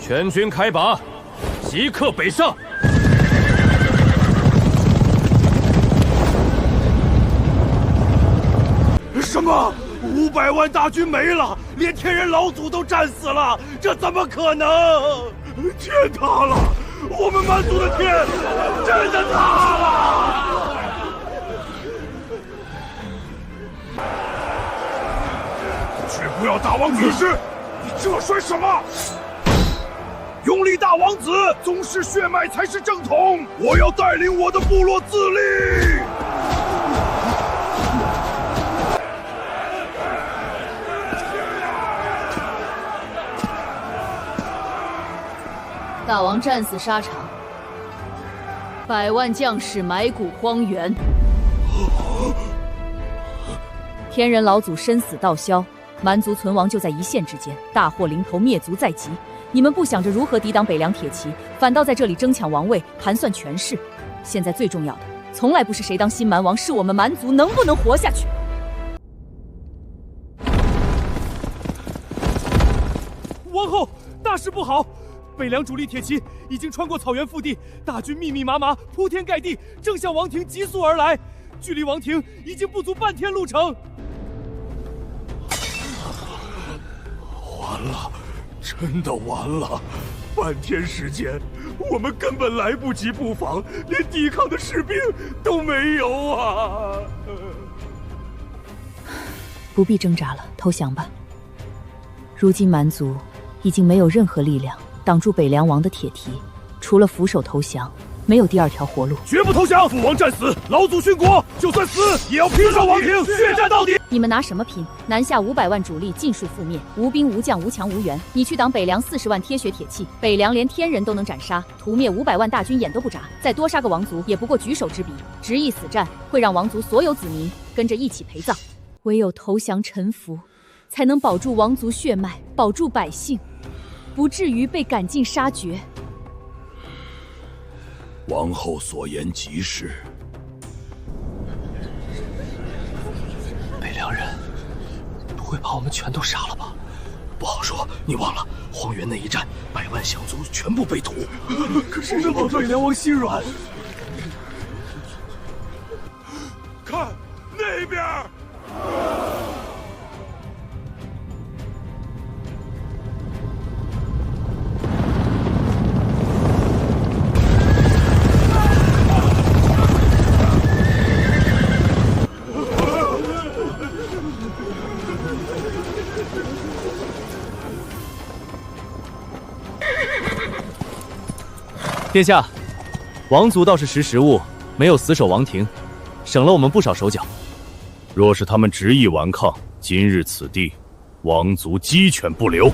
全军开拔，即刻北上！什么？500万大军没了，连天人老祖都战死了，这怎么可能？天塌了！我们蛮族的天真的塌了！绝不要大王子时，你这算什么？拥立大王子，宗室血脉才是正统。我要带领我的部落自立。大王战死沙场，100万将士埋骨荒原。天人老祖身死道消，蛮族存亡就在一线之间，大祸临头，灭族在即。你们不想着如何抵挡北凉铁骑，反倒在这里争抢王位，盘算权势。现在最重要的，从来不是谁当新蛮王，是我们蛮族能不能活下去。王后，大事不好！北凉主力铁骑已经穿过草原腹地，大军密密麻麻，铺天盖地，正向王庭急速而来。距离王庭已经不足半天路程。完了，真的完了！半天时间，我们根本来不及布防，连抵抗的士兵都没有啊！不必挣扎了，投降吧。如今蛮族已经没有任何力量挡住北凉王的铁蹄，除了俯首投降，没有第二条活路。绝不投降！父王战死，老祖殉国，就算死也要拼上王庭，血战到底！你们拿什么拼？南下500万主力尽数覆灭，无兵无将无强无援。你去挡北凉40万贴血铁器，北凉连天人都能斩杀，屠灭500万大军眼都不眨，再多杀个王族也不过举手之笔。执意死战，会让王族所有子民跟着一起陪葬。唯有投降臣服，才能保住王族血脉，保住百姓，不至于被赶尽杀绝。王后所言极是。北凉人不会把我们全都杀了吧？不好说，你忘了荒原那一战，100万降族全部被屠。可是我们北凉王心软。看那边。殿下，王族倒是识时务，没有死守王庭，省了我们不少手脚。若是他们执意顽抗，今日此地，王族鸡犬不留。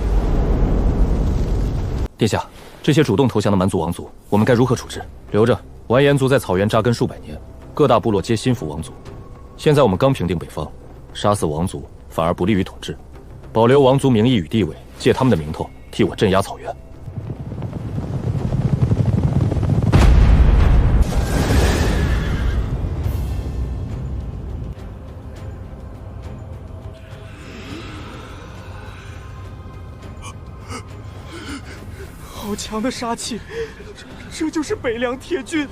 殿下，这些主动投降的蛮族王族，我们该如何处置？留着。完颜族在草原扎根数百年，各大部落皆心服王族。现在我们刚平定北方，杀死王族反而不利于统治。保留王族名义与地位，借他们的名头替我镇压草原。好强的杀气，这就是北凉铁军。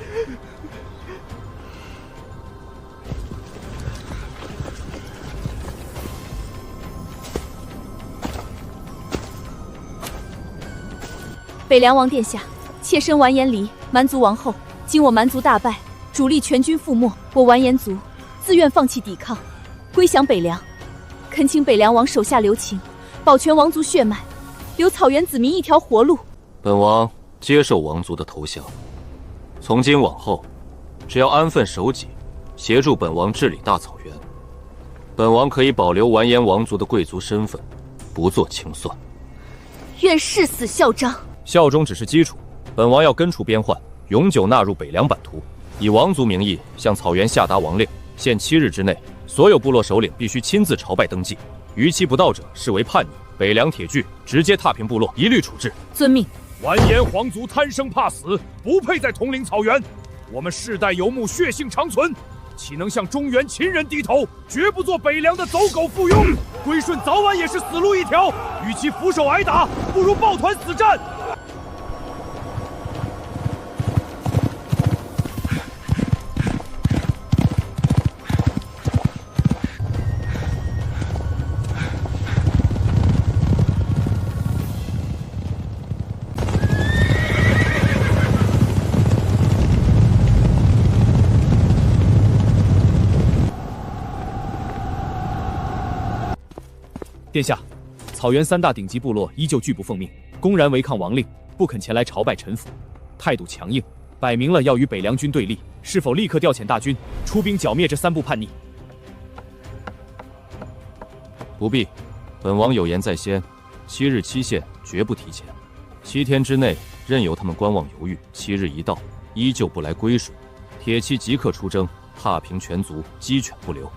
北凉王殿下，妾身完颜离，蛮族王后。今我蛮族大败，主力全军覆没，我完颜族自愿放弃抵抗，归降北凉。恳请北凉王手下留情，保全王族血脉，留草原子民一条活路。本王接受王族的投降。从今往后，只要安分守己，协助本王治理大草原，本王可以保留完颜王族的贵族身份，不做清算。愿誓死效忠。效忠只是基础，本王要根除边患，永久纳入北凉版图，以王族名义向草原下达王令，限7日之内，所有部落首领必须亲自朝拜登记，逾期不到者视为叛逆。北凉铁骑直接踏平部落，一律处置。遵命。完颜皇族贪生怕死，不配在统领草原。我们世代游牧，血性长存，岂能向中原秦人低头？绝不做北凉的走狗附庸。归顺早晚也是死路一条，与其俯首挨打，不如抱团死战。殿下，草原3大顶级部落依旧拒不奉命，公然违抗王令，不肯前来朝拜臣服，态度强硬，摆明了要与北凉军对立。是否立刻调遣大军出兵剿灭这3部叛逆？不必，本王有言在先，7日期限绝不提前，7天之内任由他们观望犹豫。7日一到，依旧不来归顺，铁骑即刻出征，踏平全族，鸡犬不留。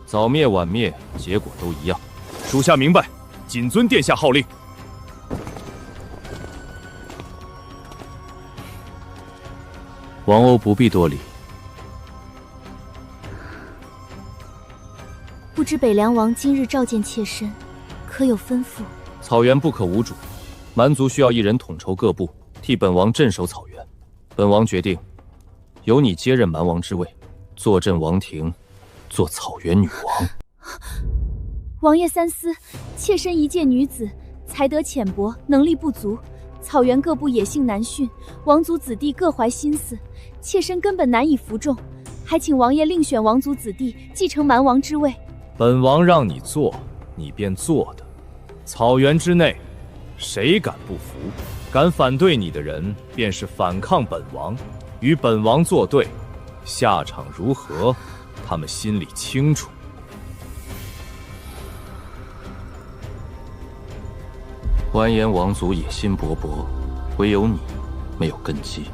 早灭晚灭，结果都一样。属下明白，谨遵殿下号令。王欧不必多礼。不知北凉王今日召见妾身，可有吩咐？草原不可无主，蛮族需要一人统筹各部，替本王镇守草原。本王决定，由你接任蛮王之位，坐镇王庭，做草原女王。王爷三思，妾身一介女子，才德浅薄，能力不足。草原各部野性难驯，王族子弟各怀心思，妾身根本难以服众，还请王爷另选王族子弟继承蛮王之位。本王让你做，你便做的。草原之内，谁敢不服？敢反对你的人，便是反抗本王，与本王作对，下场如何，他们心里清楚。完颜王族野心勃勃，唯有你没有根基。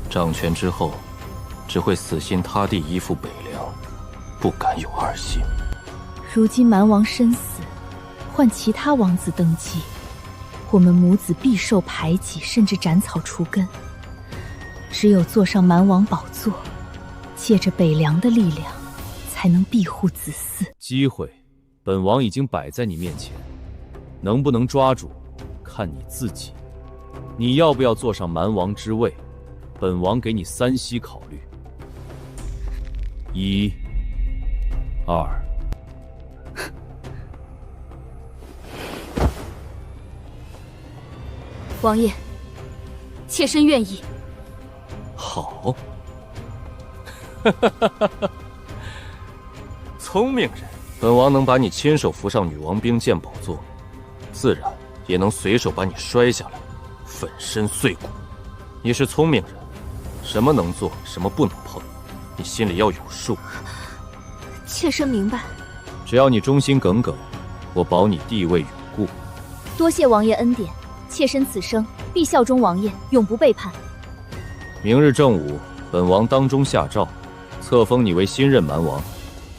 掌权之后，只会死心塌地依附北凉，不敢有二心。如今蛮王身死，换其他王子登基，我们母子必受排挤，甚至斩草除根。只有坐上蛮王宝座，借着北凉的力量，才能庇护子嗣。机会，本王已经摆在你面前，能不能抓住，看你自己。你要不要坐上蛮王之位？本王给你3息考虑。1、2。王爷，妾身愿意。好，聪明人，本王能把你亲手扶上女王冰剑宝座，自然也能随手把你摔下来，粉身碎骨。你是聪明人，什么能做，什么不能碰，你心里要有数。妾身明白。只要你忠心耿耿，我保你地位永固。多谢王爷恩典，妾身此生必效忠王爷，永不背叛。明日正午，本王当中下诏，册封你为新任蛮王。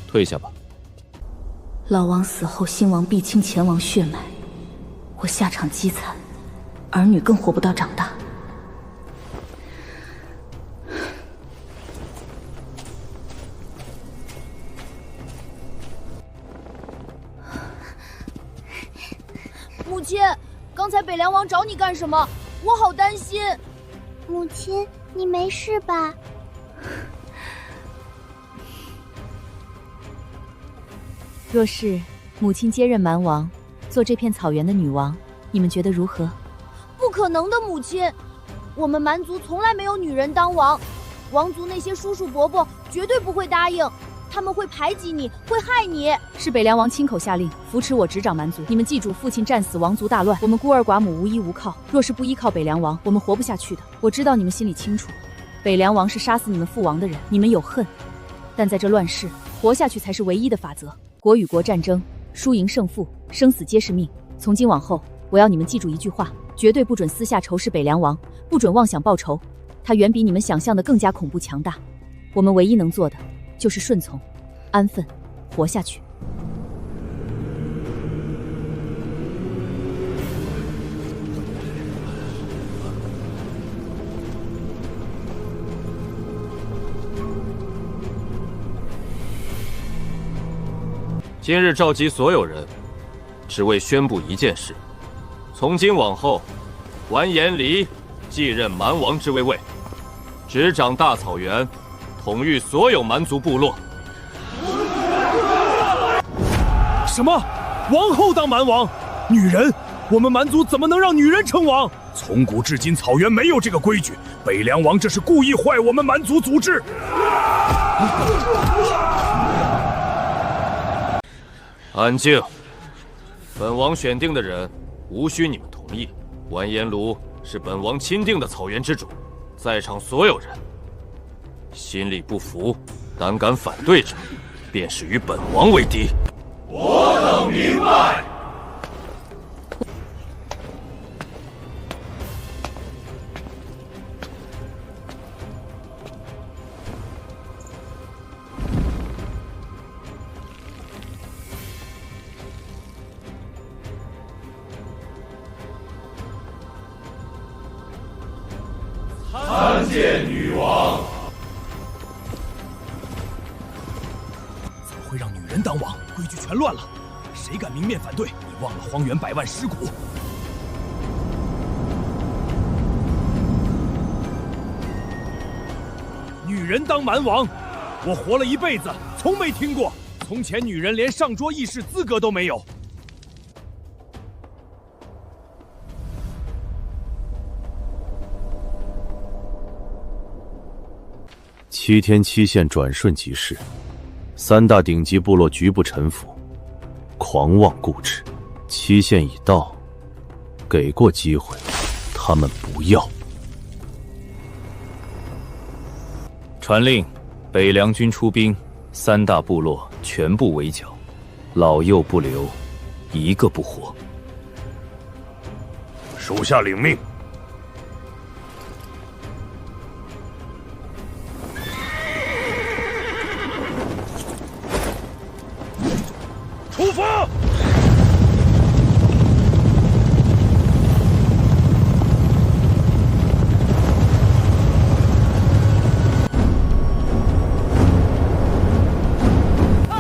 退下吧。老王死后，新王必倾前王血脉，我下场凄惨，儿女更活不到长大。母亲，刚才北凉王找你干什么？我好担心。母亲，你没事吧？若是母亲接任蛮王，做这片草原的女王，你们觉得如何？不可能的，母亲，我们蛮族从来没有女人当王，王族那些叔叔伯伯绝对不会答应，他们会排挤你，会害你。是北凉王亲口下令扶持我执掌蛮族，你们记住，父亲战死，王族大乱，我们孤儿寡母无依无靠，若是不依靠北凉王，我们活不下去的。我知道你们心里清楚，北凉王是杀死你们父王的人，你们有恨，但在这乱世，活下去才是唯一的法则。国与国战争，输赢胜负，生死皆是命。从今往后，我要你们记住一句话，绝对不准私下仇视北凉王，不准妄想报仇，他远比你们想象的更加恐怖强大。我们唯一能做的就是顺从、安分，活下去。今日召集所有人，只为宣布一件事：从今往后，完颜离继任蛮王之位，执掌大草原，统御所有蛮族部落。什么？王后当蛮王？女人？我们蛮族怎么能让女人称王？从古至今，草原没有这个规矩。北凉王这是故意坏我们蛮族组织。安静！本王选定的人，无需你们同意。完颜卢是本王钦定的草原之主，在场所有人，心里不服、胆敢反对者，便是与本王为敌。我等明白。参见女王。怎么会让女人当王？规矩全乱了！谁敢明面反对？你忘了荒原百万尸骨？女人当蛮王，我活了一辈子，从没听过。从前女人连上桌议事资格都没有。7天期限转瞬即逝，3大顶级部落局部臣服，狂妄固执。期限已到，给过机会，他们不要。传令，北凉军出兵，3大部落全部围剿，老幼不留，一个不活。属下领命。出发！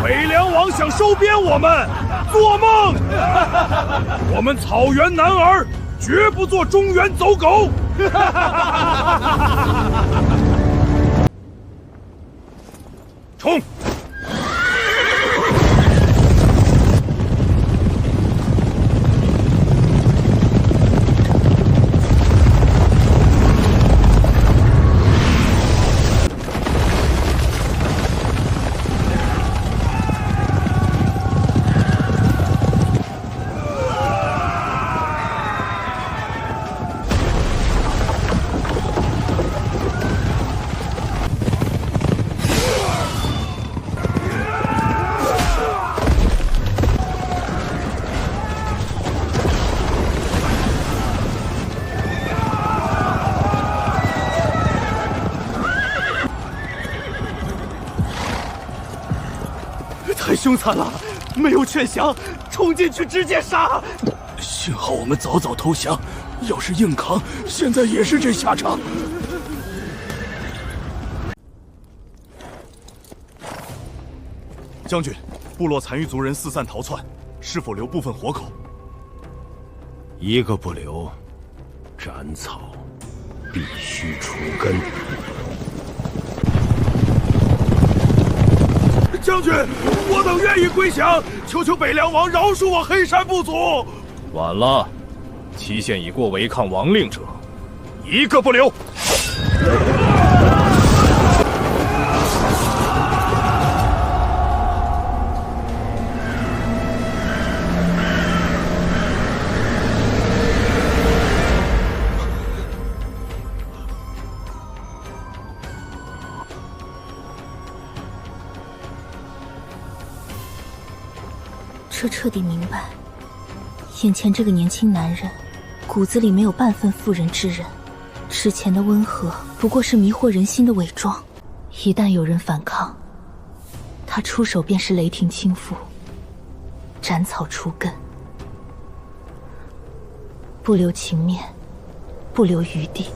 北凉王想收编我们，做梦！我们草原男儿绝不做中原走狗！冲！太凶残了，没有劝降，冲进去直接杀。幸好我们早早投降，要是硬扛，现在也是这下场。将军，部落残余族人四散逃窜，是否留部分活口？一个不留，斩草必须除根。将军，我等愿意归降，求求北凉王饶恕我黑山部族。晚了，期限已过，违抗王令者，一个不留。这彻底明白，眼前这个年轻男人，骨子里没有半分妇人之仁，之前的温和不过是迷惑人心的伪装。一旦有人反抗，他出手便是雷霆倾覆，斩草除根，不留情面，不留余地，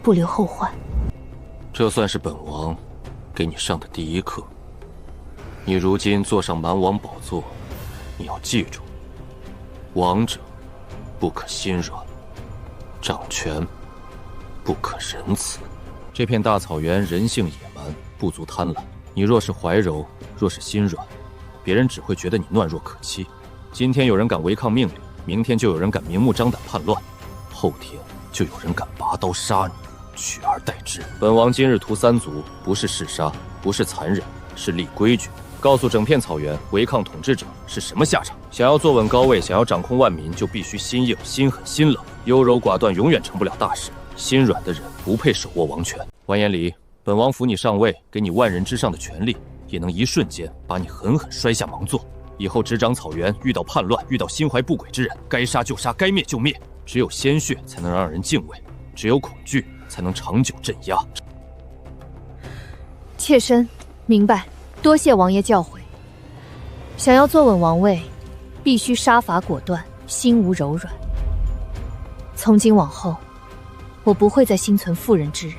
不留后患。这算是本王给你上的第一课。你如今坐上蛮王宝座，你要记住，王者不可心软，掌权不可仁慈。这片大草原人性野蛮，部族贪婪。你若是怀柔，若是心软，别人只会觉得你懦弱可欺。今天有人敢违抗命令，明天就有人敢明目张胆叛乱，后天就有人敢拔刀杀你，取而代之。本王今日屠3族，不是嗜杀，不是残忍，是立规矩。告诉整片草原，违抗统治者是什么下场。想要坐稳高位，想要掌控万民，就必须心硬、心狠、心冷。优柔寡断永远成不了大事，心软的人不配手握王权。完颜离，本王扶你上位，给你万人之上的权力，也能一瞬间把你狠狠摔下王座。以后执掌草原，遇到叛乱，遇到心怀不轨之人，该杀就杀，该灭就灭。只有鲜血才能让人敬畏，只有恐惧才能长久镇压。妾身明白，多谢王爷教诲。想要坐稳王位，必须杀伐果断，心无柔软。从今往后，我不会再心存妇人之仁。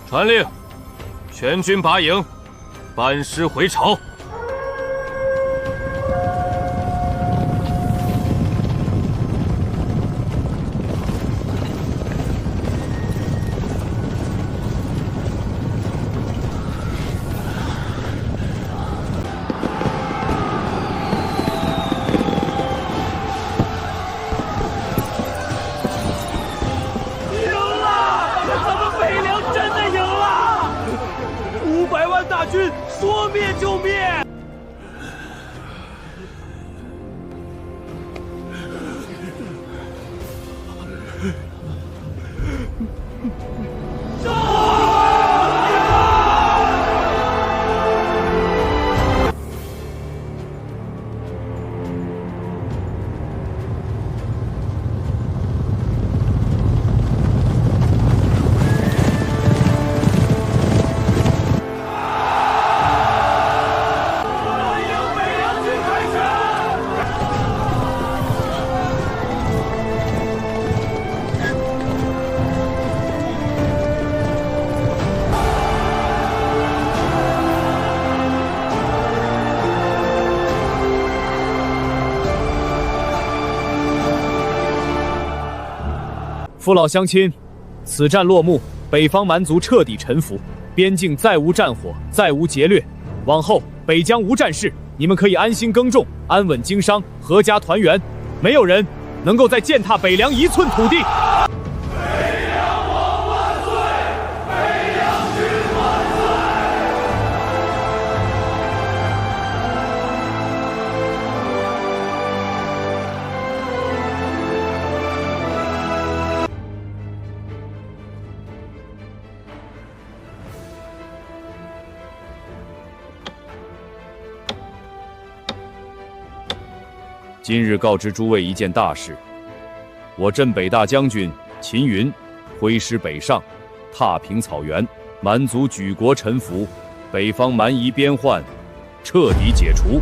传令，全军拔营，班师回朝。大军说灭就灭。父老乡亲，此战落幕，北方蛮族彻底臣服，边境再无战火，再无劫掠，往后北疆无战事，你们可以安心耕种，安稳经商，阖家团圆，没有人能够再践踏北凉一寸土地。今日告知诸位一件大事，我镇北大将军秦云挥师北上，踏平草原，蛮族举国臣服，北方蛮夷边患彻底解除。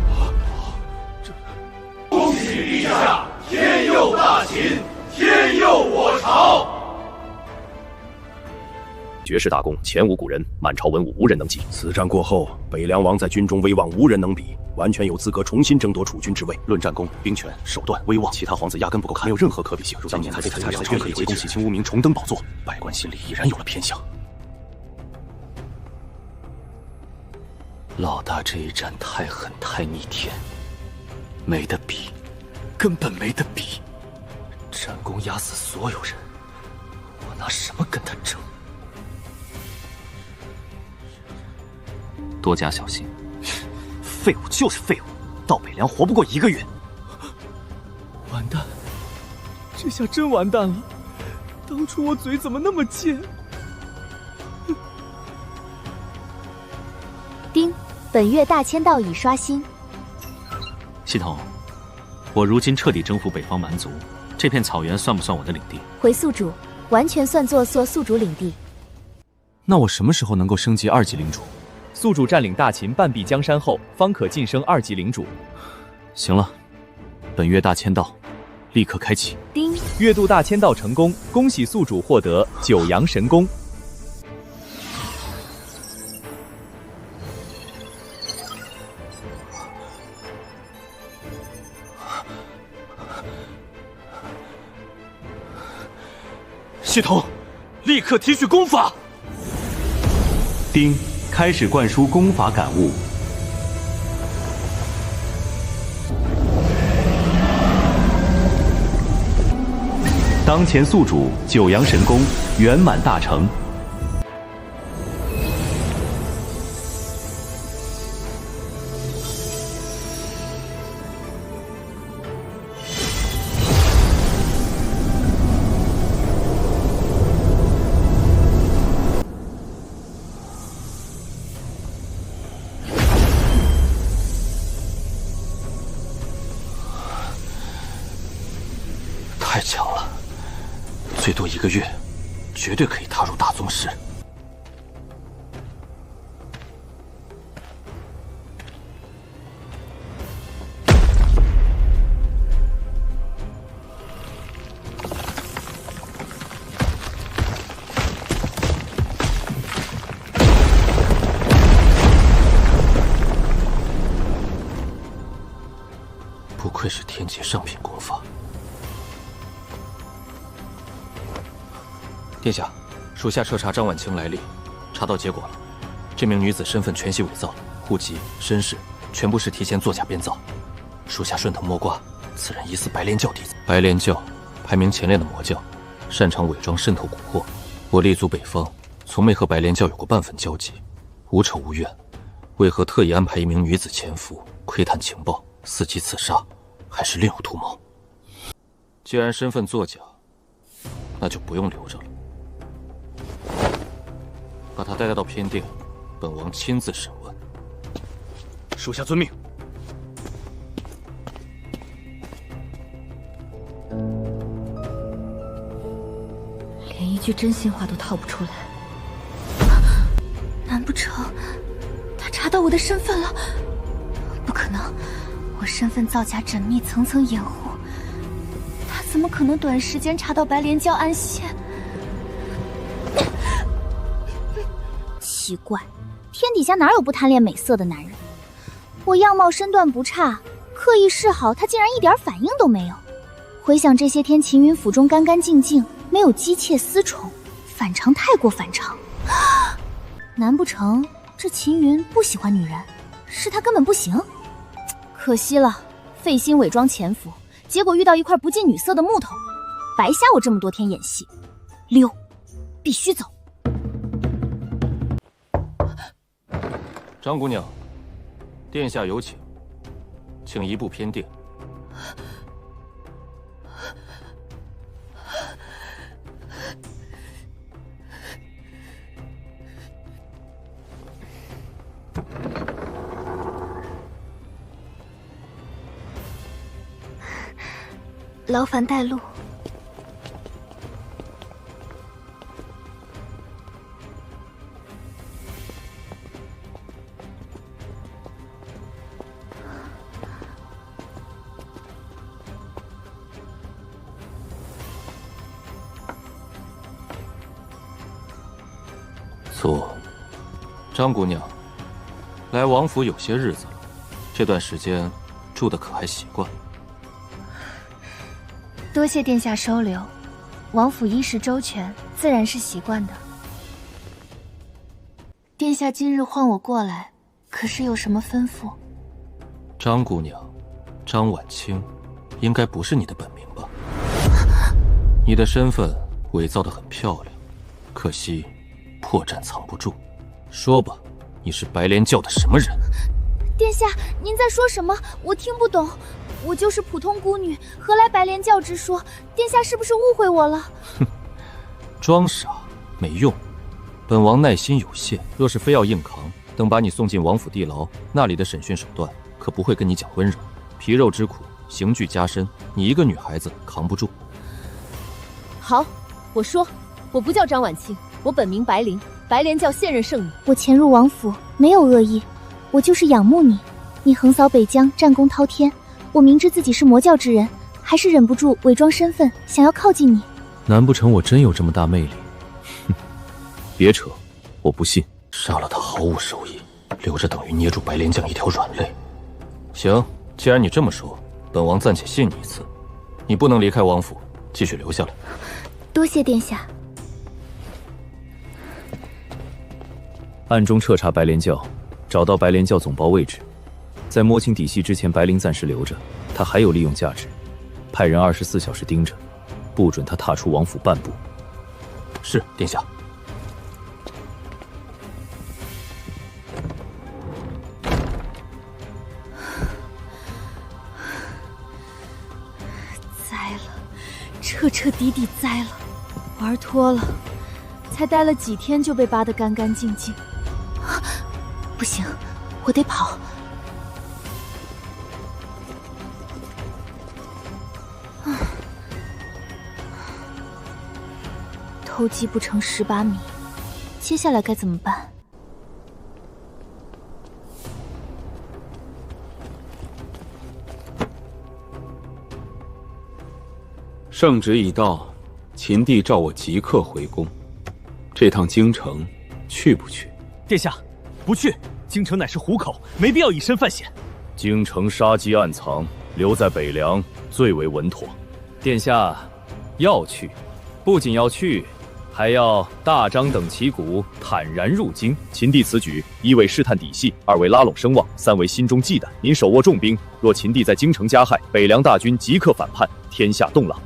恭喜陛下，天佑大秦，天佑我朝！绝世大功，前无古人，满朝文武无人能及。此战过后，北凉王在军中威望无人能比，完全有资格重新争夺储君之位。论战功、兵权、手段、威望，其他皇子压根不够看，没有任何可比性。当年他被才却可以为公洗清污名，重登宝座，百官心里已然有了偏向。老大这一战太狠太逆天，没得比，根本没得比。战功压死所有人，我拿什么跟他争？多加小心，废物就是废物，到北凉活不过1个月。完蛋，这下真完蛋了！当初我嘴怎么那么贱？丁，本月大签到已刷新。系统，我如今彻底征服北方蛮族，这片草原算不算我的领地？回宿主，完全算作宿主领地。那我什么时候能够升级2级领主？宿主占领大秦半壁江山后，方可晋升2级领主。行了，本月大签到，立刻开启。丁，月度大签到成功，恭喜宿主获得九阳神功。系统，立刻提取功法。丁。开始灌输功法感悟。当前宿主九阳神功圆满大成。太强了，最多1个月，绝对可以踏入大宗师。不愧是天阶上品功法。殿下，属下彻查张婉清来历，查到结果了。这名女子身份全系伪造，户籍、身世全部是提前作假编造。属下顺藤摸瓜，此人疑似白莲教弟子。白莲教排名前列的魔教，擅长伪装渗透蛊惑。我立足北方，从没和白莲教有过半分交集，无仇无怨，为何特意安排一名女子潜伏，窥探情报，伺机刺杀？还是另有图谋？既然身份作假，那就不用留着了。把他带到偏殿，本王亲自审问。属下遵命。连一句真心话都套不出来。难不成他查到我的身份了？不可能，我身份造假缜密，层层掩护，他怎么可能短时间查到白莲教安县？奇怪，天底下哪有不贪恋美色的男人？我样貌身段不差，刻意示好，他竟然一点反应都没有。回想这些天秦云府中干干净净，没有姬妾私宠，反常太过反常。难不成这秦云不喜欢女人，是他根本不行？可惜了，费心伪装潜伏，结果遇到一块不近女色的木头，白瞎我这么多天演戏。溜，必须走。张姑娘，殿下有请，请移步偏殿。劳烦带路。坐。张姑娘，来王府有些日子了，这段时间住的可还习惯？多谢殿下收留，王府衣食周全，自然是习惯的。殿下今日唤我过来，可是有什么吩咐？张姑娘，张婉清，应该不是你的本名吧？你的身份伪造得很漂亮，可惜破绽藏不住。说吧，你是白莲教的什么人？殿下，您在说什么？我听不懂。我就是普通孤女，何来白莲教之说？殿下是不是误会我了？哼，装傻没用，本王耐心有限，若是非要硬扛，等把你送进王府地牢，那里的审讯手段可不会跟你讲温柔，皮肉之苦，刑具加深，你一个女孩子扛不住。好，我说，我不叫张婉清，我本名白灵，白莲教现任圣女。我潜入王府没有恶意，我就是仰慕你。你横扫北疆，战功滔天，我明知自己是魔教之人，还是忍不住伪装身份，想要靠近你。难不成我真有这么大魅力？哼，别扯，我不信。杀了他毫无收益，留着等于捏住白莲将一条软肋。行，既然你这么说，本王暂且信你一次。你不能离开王府，继续留下来。多谢殿下。暗中彻查白莲教，找到白莲教总包位置，在摸清底细之前，白灵暂时留着，他还有利用价值，派人24小时盯着，不准他踏出王府半步。是，殿下。栽了，彻彻底底栽了，玩脱了，才待了几天就被扒得干干净净。不行，我得跑。偷鸡不成蚀把米，接下来该怎么办？圣旨已到，秦帝召我即刻回宫。这趟京城，去不去？殿下，不去。京城乃是虎口，没必要以身犯险。京城杀机暗藏，留在北凉最为稳妥。殿下要去，不仅要去，还要大张等旗鼓，坦然入京。秦帝此举，一为试探底细，二为拉拢声望，三为心中忌惮。您手握重兵，若秦帝在京城加害，北凉大军即刻反叛，天下动荡。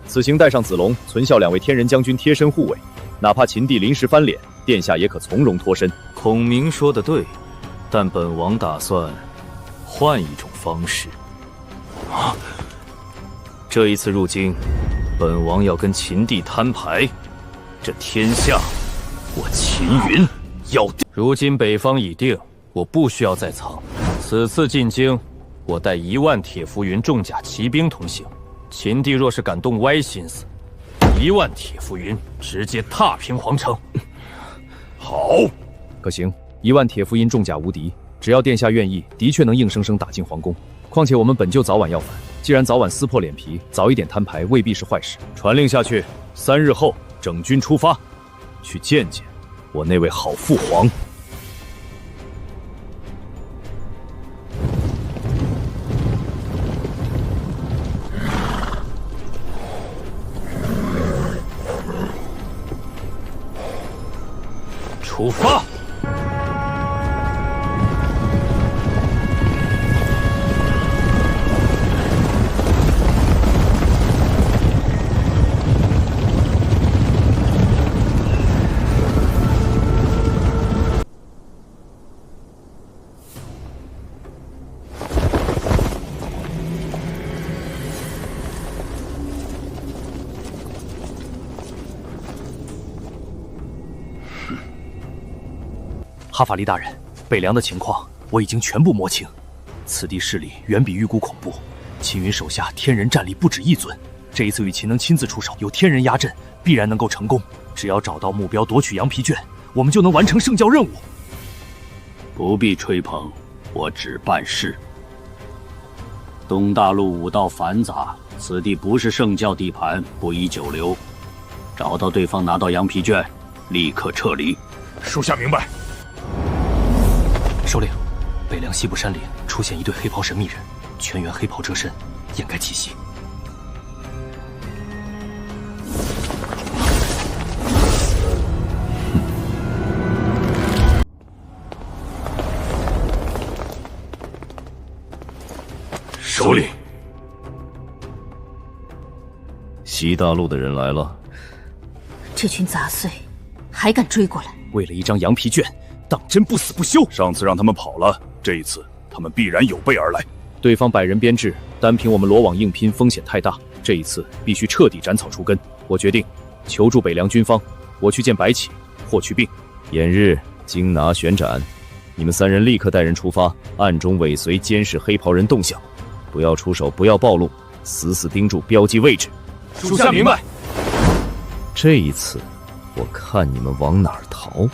此行带上子龙、存孝2位天人将军贴身护卫，哪怕秦帝临时翻脸，殿下也可从容脱身。孔明说的对，但本王打算换一种方式。这一次入京，本王要跟秦帝摊牌，这天下我秦云要定。如今北方已定，我不需要再藏。此次进京，我带1万铁浮云重甲骑兵同行。秦帝若是敢动歪心思，1万铁浮云直接踏平皇城。好，可行。1万铁浮云重甲无敌，只要殿下愿意，的确能硬生生打进皇宫。况且我们本就早晚要反，既然早晚撕破脸皮，早一点摊牌未必是坏事。传令下去，3日后整军出发，去见见我那位好父皇。出发！哈法利大人，北凉的情况我已经全部摸清，此地势力远比预估恐怖。秦云手下天人战力不止1尊，这一次与秦能亲自出手，有天人压阵，必然能够成功。只要找到目标，夺取羊皮卷，我们就能完成圣教任务。不必吹捧，我只办事。东大陆武道繁杂，此地不是圣教地盘，不宜久留。找到对方，拿到羊皮卷，立刻撤离。属下明白。首领，北凉西部山林出现一队黑袍神秘人，全员黑袍遮身，掩盖气息。首领，西大陆的人来了。这群杂碎还敢追过来？为了一张羊皮卷，当真不死不休。上次让他们跑了，这一次他们必然有备而来。对方100人编制，单凭我们罗网硬拼风险太大，这一次必须彻底斩草除根。我决定求助北凉军方，我去见白起，霍去病。翌日京拿旋斩，你们3人立刻带人出发，暗中尾随监视黑袍人动向，不要出手，不要暴露，死死盯住标记位置。属下明白。这一次我看你们往哪儿逃。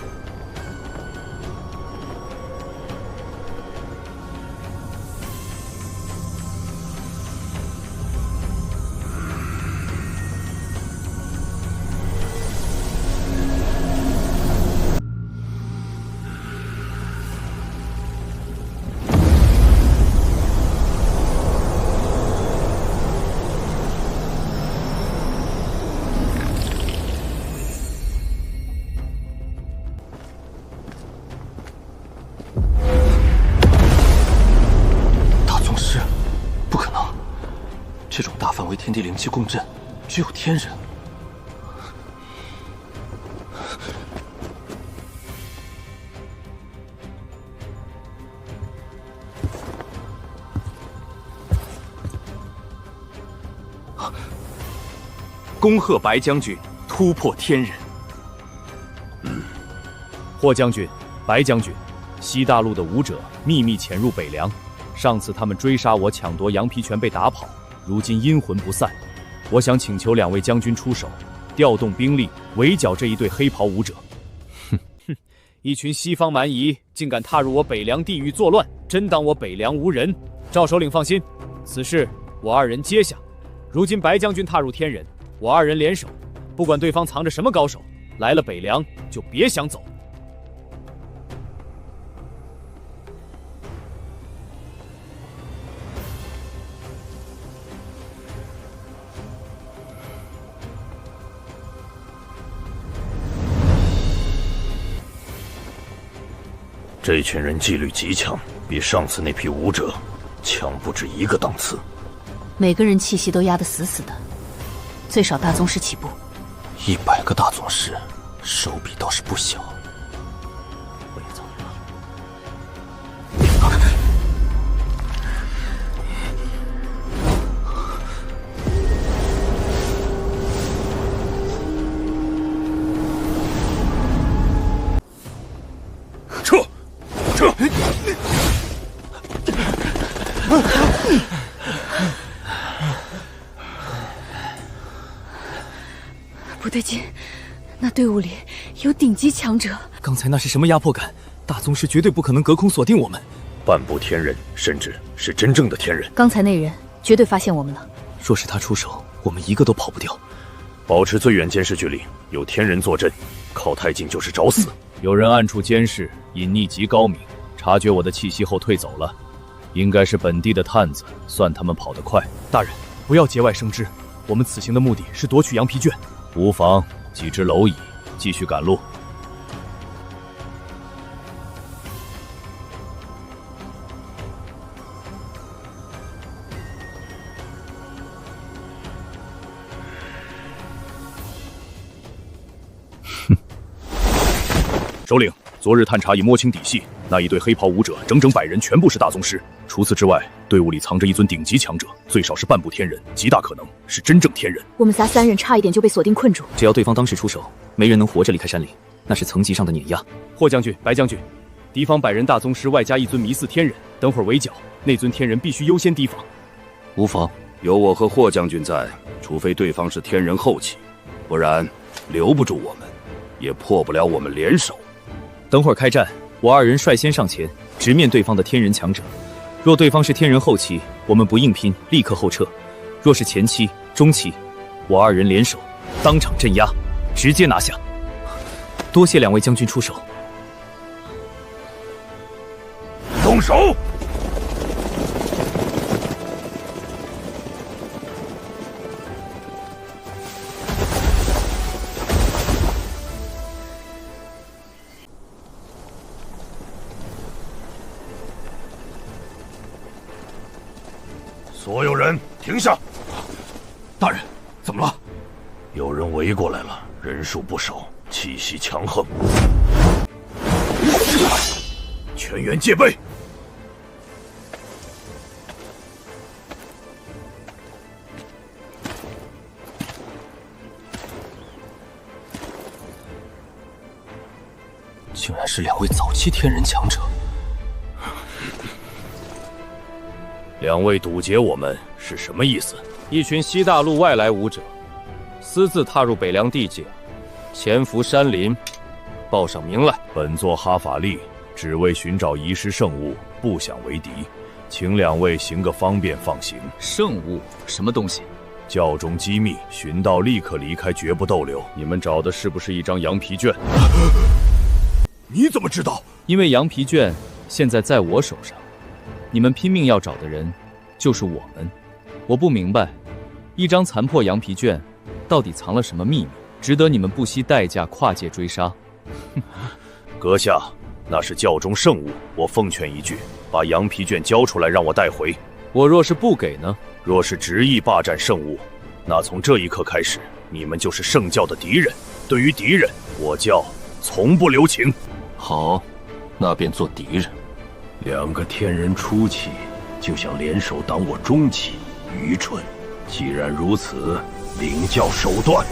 这种大范围天地灵气共振，居有天人。恭贺白将军突破天人。霍将军、白将军，西大陆的武者秘密潜入北凉，上次他们追杀我，抢夺羊皮泉被打跑，如今阴魂不散。我想请求2位将军出手，调动兵力围剿这一队黑袍武者。哼，一群西方蛮夷竟敢踏入我北凉地域作乱，真当我北凉无人？赵首领放心，此事我2人接下。如今白将军踏入天人，我2人联手，不管对方藏着什么高手，来了北凉就别想走。这群人纪律极强，比上次那批武者强不止1个档次。每个人气息都压得死死的，最少大宗师起步。100个大宗师，手笔倒是不小。我也走了。撤！不对劲，那队伍里有顶级强者。刚才那是什么压迫感？大宗师绝对不可能隔空锁定我们。半步天人，甚至是真正的天人。刚才那人绝对发现我们了。若是他出手，我们1个都跑不掉。保持最远监视距离，有天人坐镇，靠太近就是找死。有人暗处监视，隐匿极高明，察觉我的气息后退走了，应该是本地的探子，算他们跑得快。大人，不要节外生枝，我们此行的目的是夺取羊皮卷。无妨，几只蝼蚁，继续赶路。首领，昨日探查已摸清底细，那一队黑袍武者整整100人，全部是大宗师。除此之外，队伍里藏着一尊顶级强者，最少是半步天人，极大可能是真正天人。我们3人差一点就被锁定困住。只要对方当时出手，没人能活着离开山林，那是层级上的碾压。霍将军、白将军，敌方100人大宗师外加一尊迷似天人，等会儿围剿，那尊天人必须优先提防。无妨，有我和霍将军在，除非对方是天人后期，不然留不住我们，也破不了我们联手。等会儿开战，我2人率先上前，直面对方的天人强者。若对方是天人后期，我们不硬拼，立刻后撤；若是前期、中期，我2人联手，当场镇压，直接拿下。多谢2位将军出手。动手！所有人停下！大人，怎么了？有人围过来了，人数不少，气息强横，全员戒备！竟然是2位早期天人强者。2位堵截我们是什么意思？一群西大陆外来武者，私自踏入北凉地界，潜伏山林，报上名来。本座哈法力只为寻找遗失圣物，不想为敌，请2位行个方便放行。圣物什么东西？教中机密，寻到立刻离开，绝不逗留。你们找的是不是一张羊皮卷？你怎么知道？因为羊皮卷现在在我手上，你们拼命要找的人就是我们。我不明白，一张残破羊皮卷到底藏了什么秘密，值得你们不惜代价跨界追杀？阁下，那是教中圣物，我奉劝一句，把羊皮卷交出来，让我带回。我若是不给呢？若是执意霸占圣物，那从这一刻开始，你们就是圣教的敌人。对于敌人，我教从不留情。好，那便做敌人。2个天人初期就想联手挡我中期，愚蠢。既然如此，领教手段。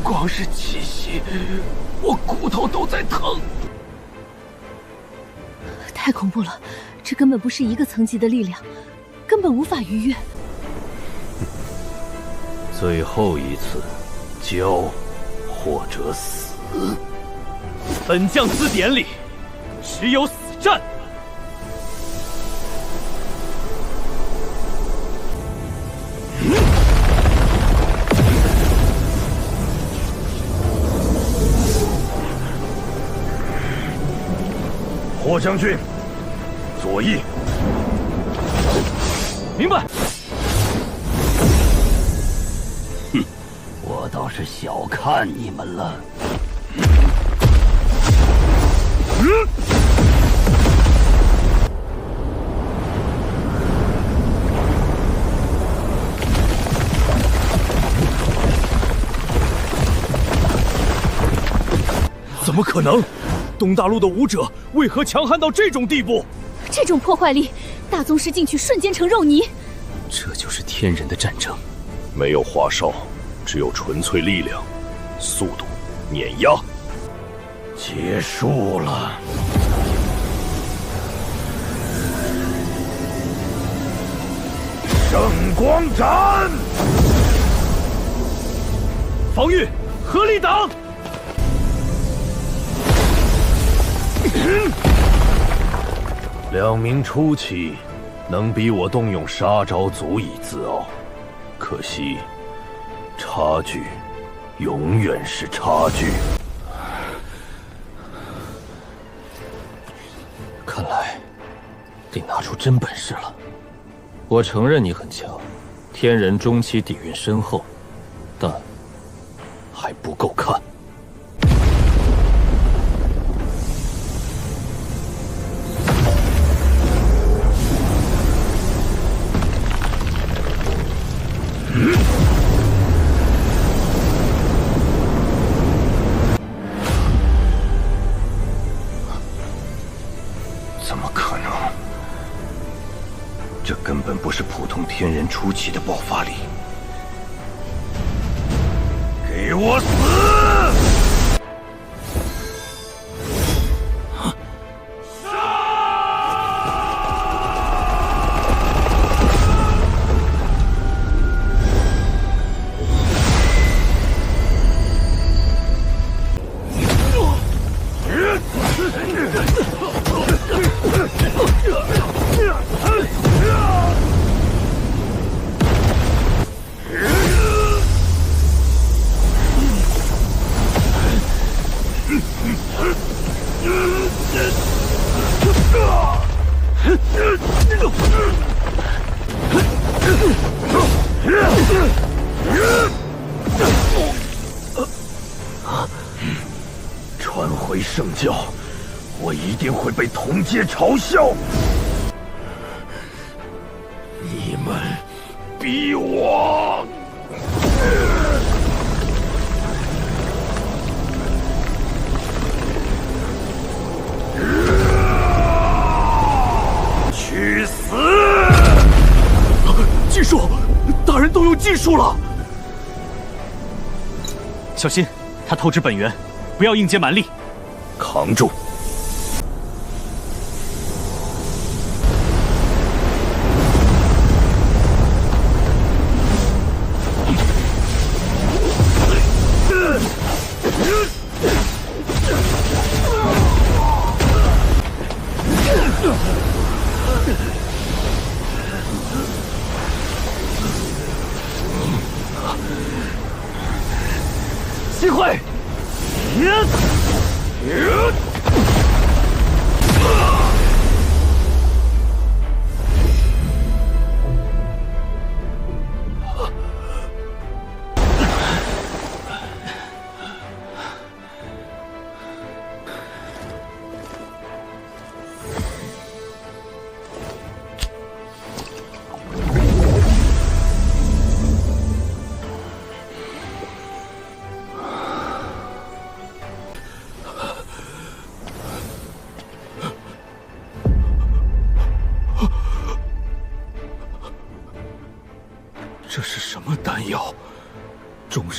光是气息，我骨头都在疼。太恐怖了，这根本不是一个层级的力量，根本无法逾越。最后一次，教或者死。本将字典里只有死战。霍将军，左翼。明白。哼，我倒是小看你们了。怎么可能？东大陆的武者为何强悍到这种地步？这种破坏力，大宗师进去瞬间成肉泥。这就是天人的战争，没有花哨，只有纯粹力量、速度、碾压。结束了。圣光斩！防御，合力挡！2名初期能比我动用杀招足以自傲，可惜差距永远是差距。看来得拿出真本事了。我承认你很强，天人中期底蕴深厚，但还不够看。怎么可能？这根本不是普通天人初期的爆发力！给我死！传回圣教，我一定会被同阶嘲笑。你们逼我！去死！技术，大人都用技术了。小心，他透支本源，不要硬接蛮力。扛住！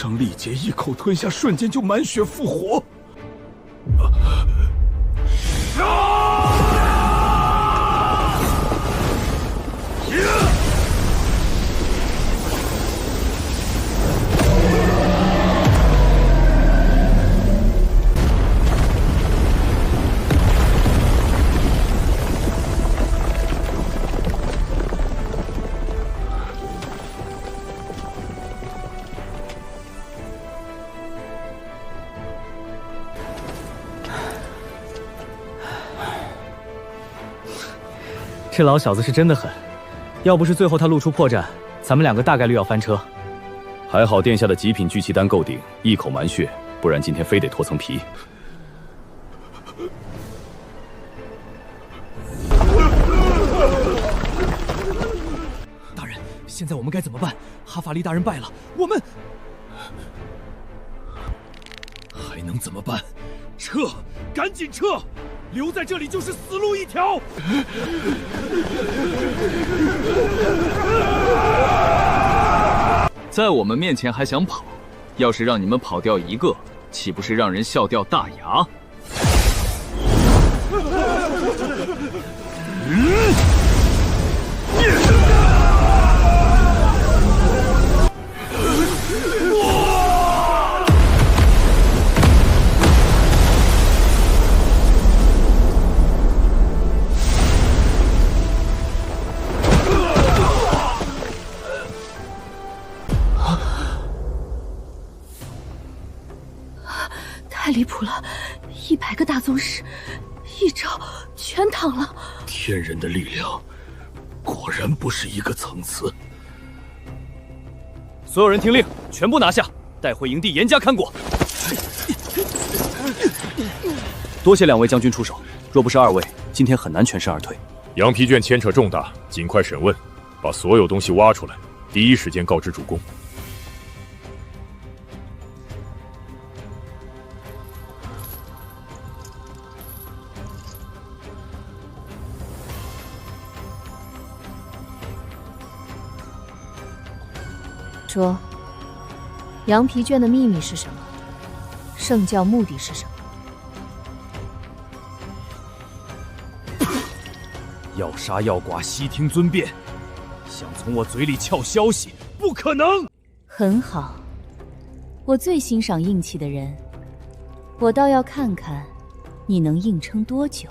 让力竭一口吞下，瞬间就满血复活。这老小子是真的狠，要不是最后他露出破绽，咱们两个大概率要翻车。还好殿下的极品聚气丹够顶，一口满血，不然今天非得脱层皮。大人，现在我们该怎么办？哈法利大人败了，我们还能怎么办？撤！赶紧撤！留在这里就是死路一条。在我们面前还想跑？要是让你们跑掉一个，岂不是让人笑掉大牙？太离谱了，100个大宗师，一招全躺了。天人的力量，果然不是一个层次。所有人听令，全部拿下，带回营地严加看管。多谢2位将军出手，若不是2位，今天很难全身而退。羊皮卷牵扯重大，尽快审问，把所有东西挖出来，第一时间告知主公。说，羊皮卷的秘密是什么？圣教目的是什么？要杀要剐，悉听尊便。想从我嘴里撬消息，不可能。很好，我最欣赏硬气的人，我倒要看看你能硬撑多久。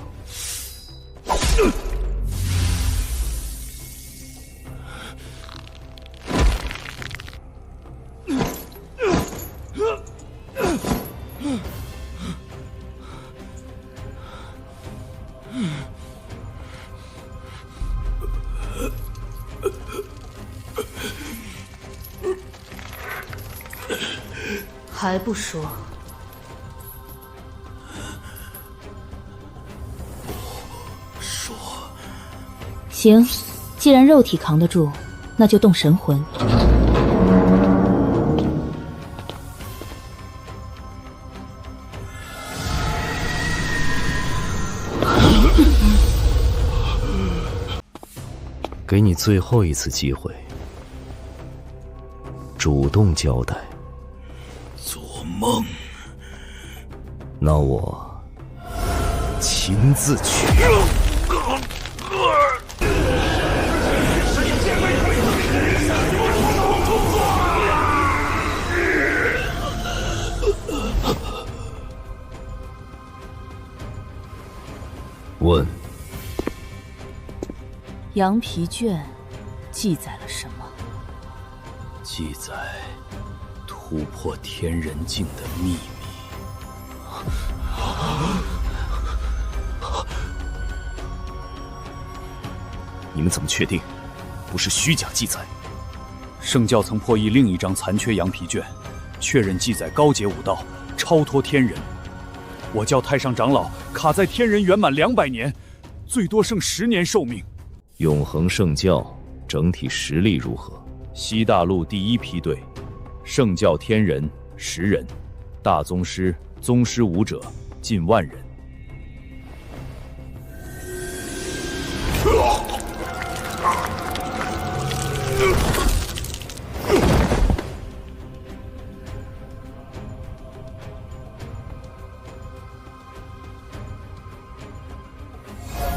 还不说？说。行，既然肉体扛得住，那就动神魂。给你最后一次机会，主动交代。做梦？那我亲自去。问。羊皮卷记载了什么？记载突破天人境的秘密。你们怎么确定不是虚假记载？圣教曾破译另一张残缺羊皮卷，确认记载高阶武道，超脱天人。我教太上长老卡在天人圆满200年，最多剩10年寿命。永恒圣教整体实力如何？西大陆第1梯队，圣教天人10人，大宗师、宗师武者近10000人。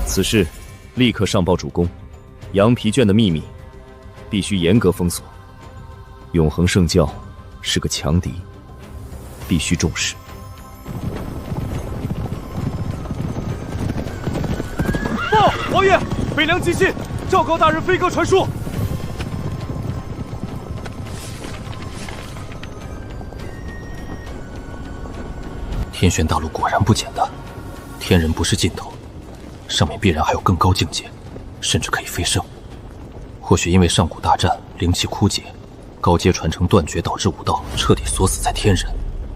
此事立刻上报主公，羊皮卷的秘密必须严格封锁。永恒圣教是个强敌，必须重视。报，王爷，北凉急信，赵高大人飞鸽传书。天玄大陆果然不简单，天人不是尽头，上面必然还有更高境界，甚至可以飞升。或许因为上古大战灵气枯竭，高阶传承断绝，导致武道彻底锁死在天人，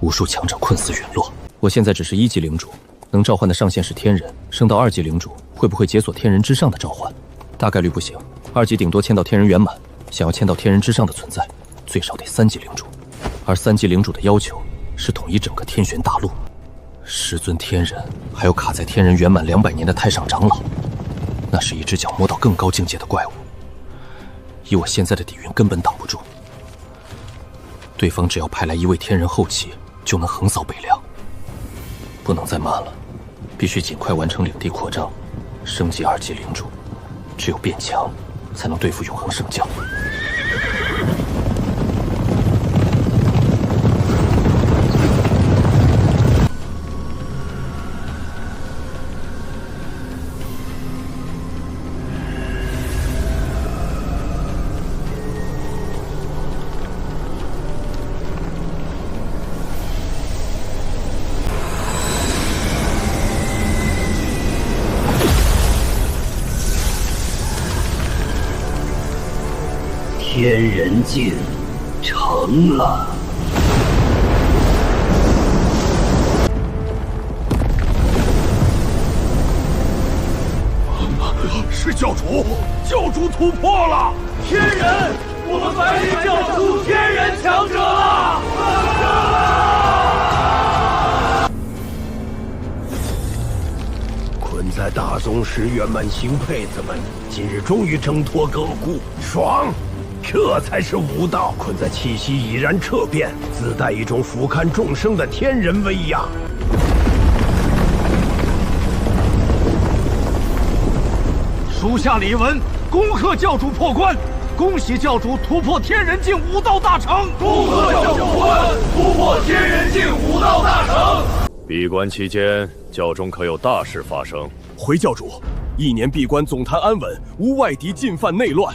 无数强者困死陨落。我现在只是1级领主，能召唤的上限是天人，升到2级领主会不会解锁天人之上的召唤？大概率不行，2级顶多签到天人圆满，想要签到天人之上的存在，最少得3级领主，而3级领主的要求是统一整个天玄大陆。10尊天人，还有卡在天人圆满200年的太上长老，那是一只脚摸到更高境界的怪物，以我现在的底蕴根本挡不住。对方只要派来1位天人后期，就能横扫北凉。不能再慢了，必须尽快完成领地扩张，升级2级领主。只有变强，才能对付永恒圣教。天人境成了。是教主，教主突破了！天人，我们白衣教出天人强者了！困在大宗师圆满星配子们，今日终于挣脱桎梏，爽！这才是武道。困在气息已然彻变，自带一种俯瞰众生的天人威压。属下李文恭贺教主破关，恭喜教主突破天人境武道大成！恭贺教主破关，突破天人境武道大成！闭关期间，教中可有大事发生？回教主，1年闭关总坛安稳，无外敌进犯内乱。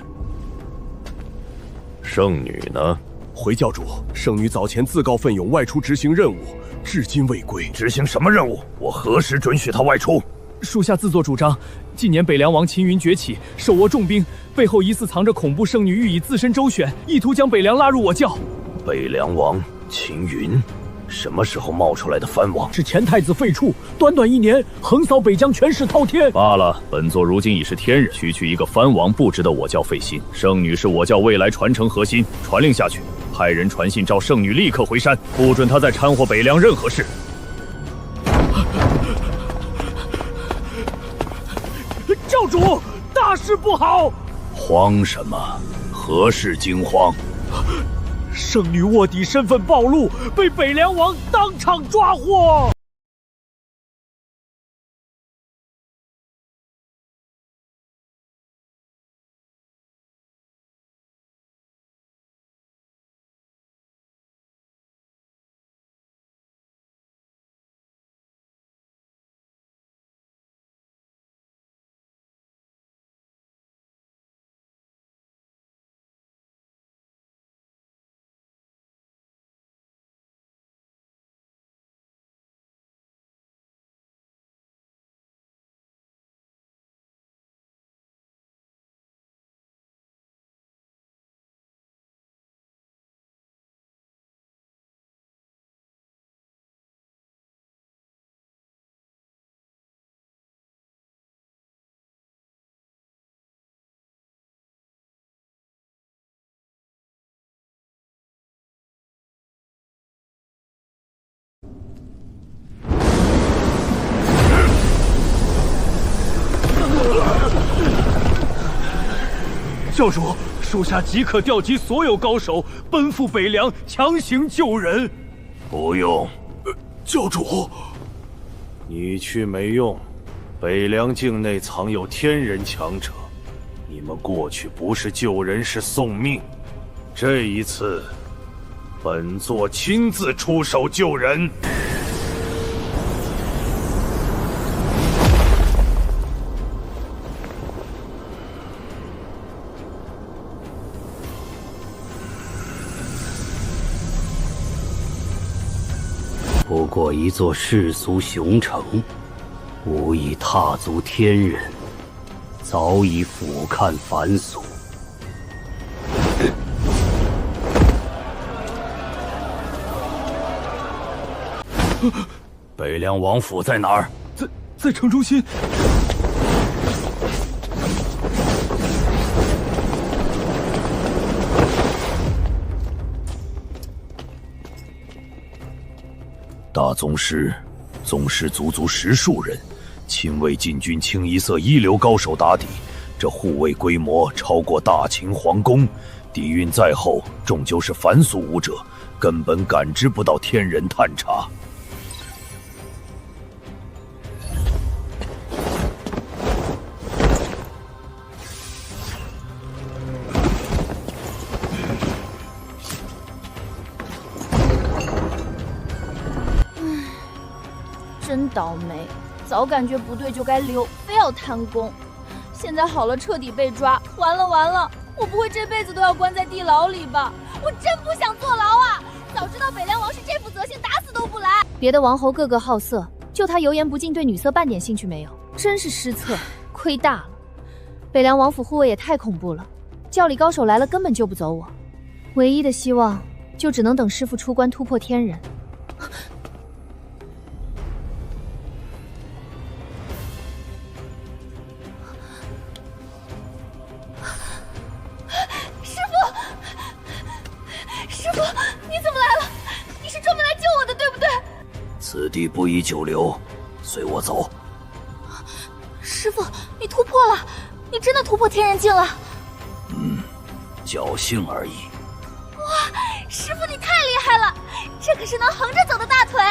圣女呢？回教主，圣女早前自告奋勇外出执行任务，至今未归。执行什么任务？我何时准许她外出？属下自作主张。近年北凉王秦云崛起，手握重兵，背后疑似藏着恐怖圣女，欲以自身周旋，意图将北凉拉入我教。北凉王秦云，什么时候冒出来的藩王？是前太子废黜，短短1年，横扫北疆，权势滔天。罢了，本座如今已是天人，区区一个藩王不值得我教费心。圣女是我教未来传承核心，传令下去，派人传信召圣女立刻回山，不准她再掺和北凉任何事。教主，大事不好！慌什么？何事惊慌？圣女卧底身份暴露，被北凉王当场抓获。教主，属下即刻调集所有高手，奔赴北凉，强行救人。不用，教主，你去没用，北凉境内藏有天人强者，你们过去不是救人，是送命。这一次，本座亲自出手救人。不过一座世俗雄城，无意踏足天人，早已俯瞰凡俗。北凉王府在哪儿？在城中心。大宗师足足10数人，亲为禁军清一色一流高手打底，这护卫规模超过大秦皇宫，底蕴再厚，终究是凡俗武者，根本感知不到天人探查。真倒霉，早感觉不对就该溜，非要贪功。现在好了，彻底被抓，完了，我不会这辈子都要关在地牢里吧？我真不想坐牢啊！早知道北凉王是这副德行，打死都不来。别的王侯个个好色，就他油盐不进，对女色半点兴趣没有，真是失策，亏大了。北凉王府护卫也太恐怖了，教里高手来了根本救不走我，唯一的希望就只能等师父出关突破天人。师父，你怎么来了？你是专门来救我的，对不对？此地不宜久留，随我走。师父，你突破了，你真的突破天人境了。侥幸而已。哇，师父你太厉害了，这可是能横着走的大腿。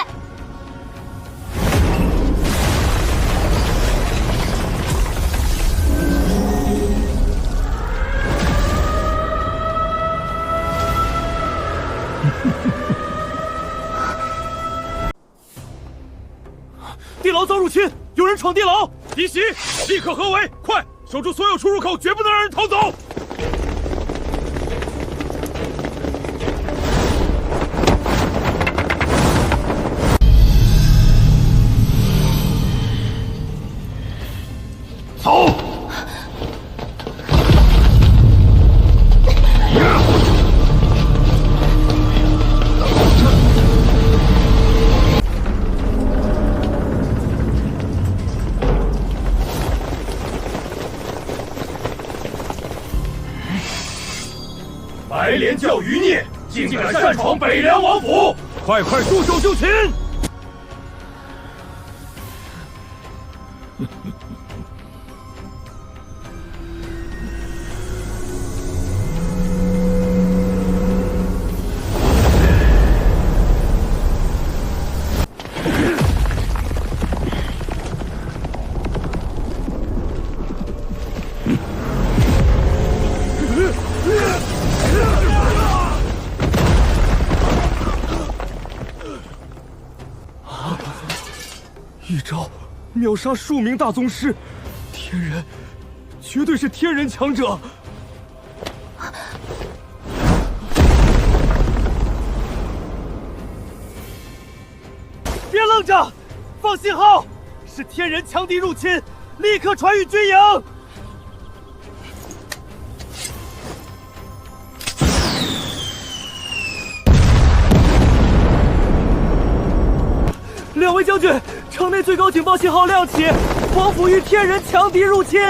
地牢遭入侵，有人闯地牢！敌袭，立刻合围，快守住所有出入口，绝不能让人逃走！走！白莲教余孽，竟敢擅闯北凉王府！快束手就擒！一招秒杀数名大宗师，天人，绝对是天人强者！别愣着，放信号，是天人强敌入侵，立刻传谕军营。两位将军，城内最高警报信号亮起，王府遇天人强敌入侵。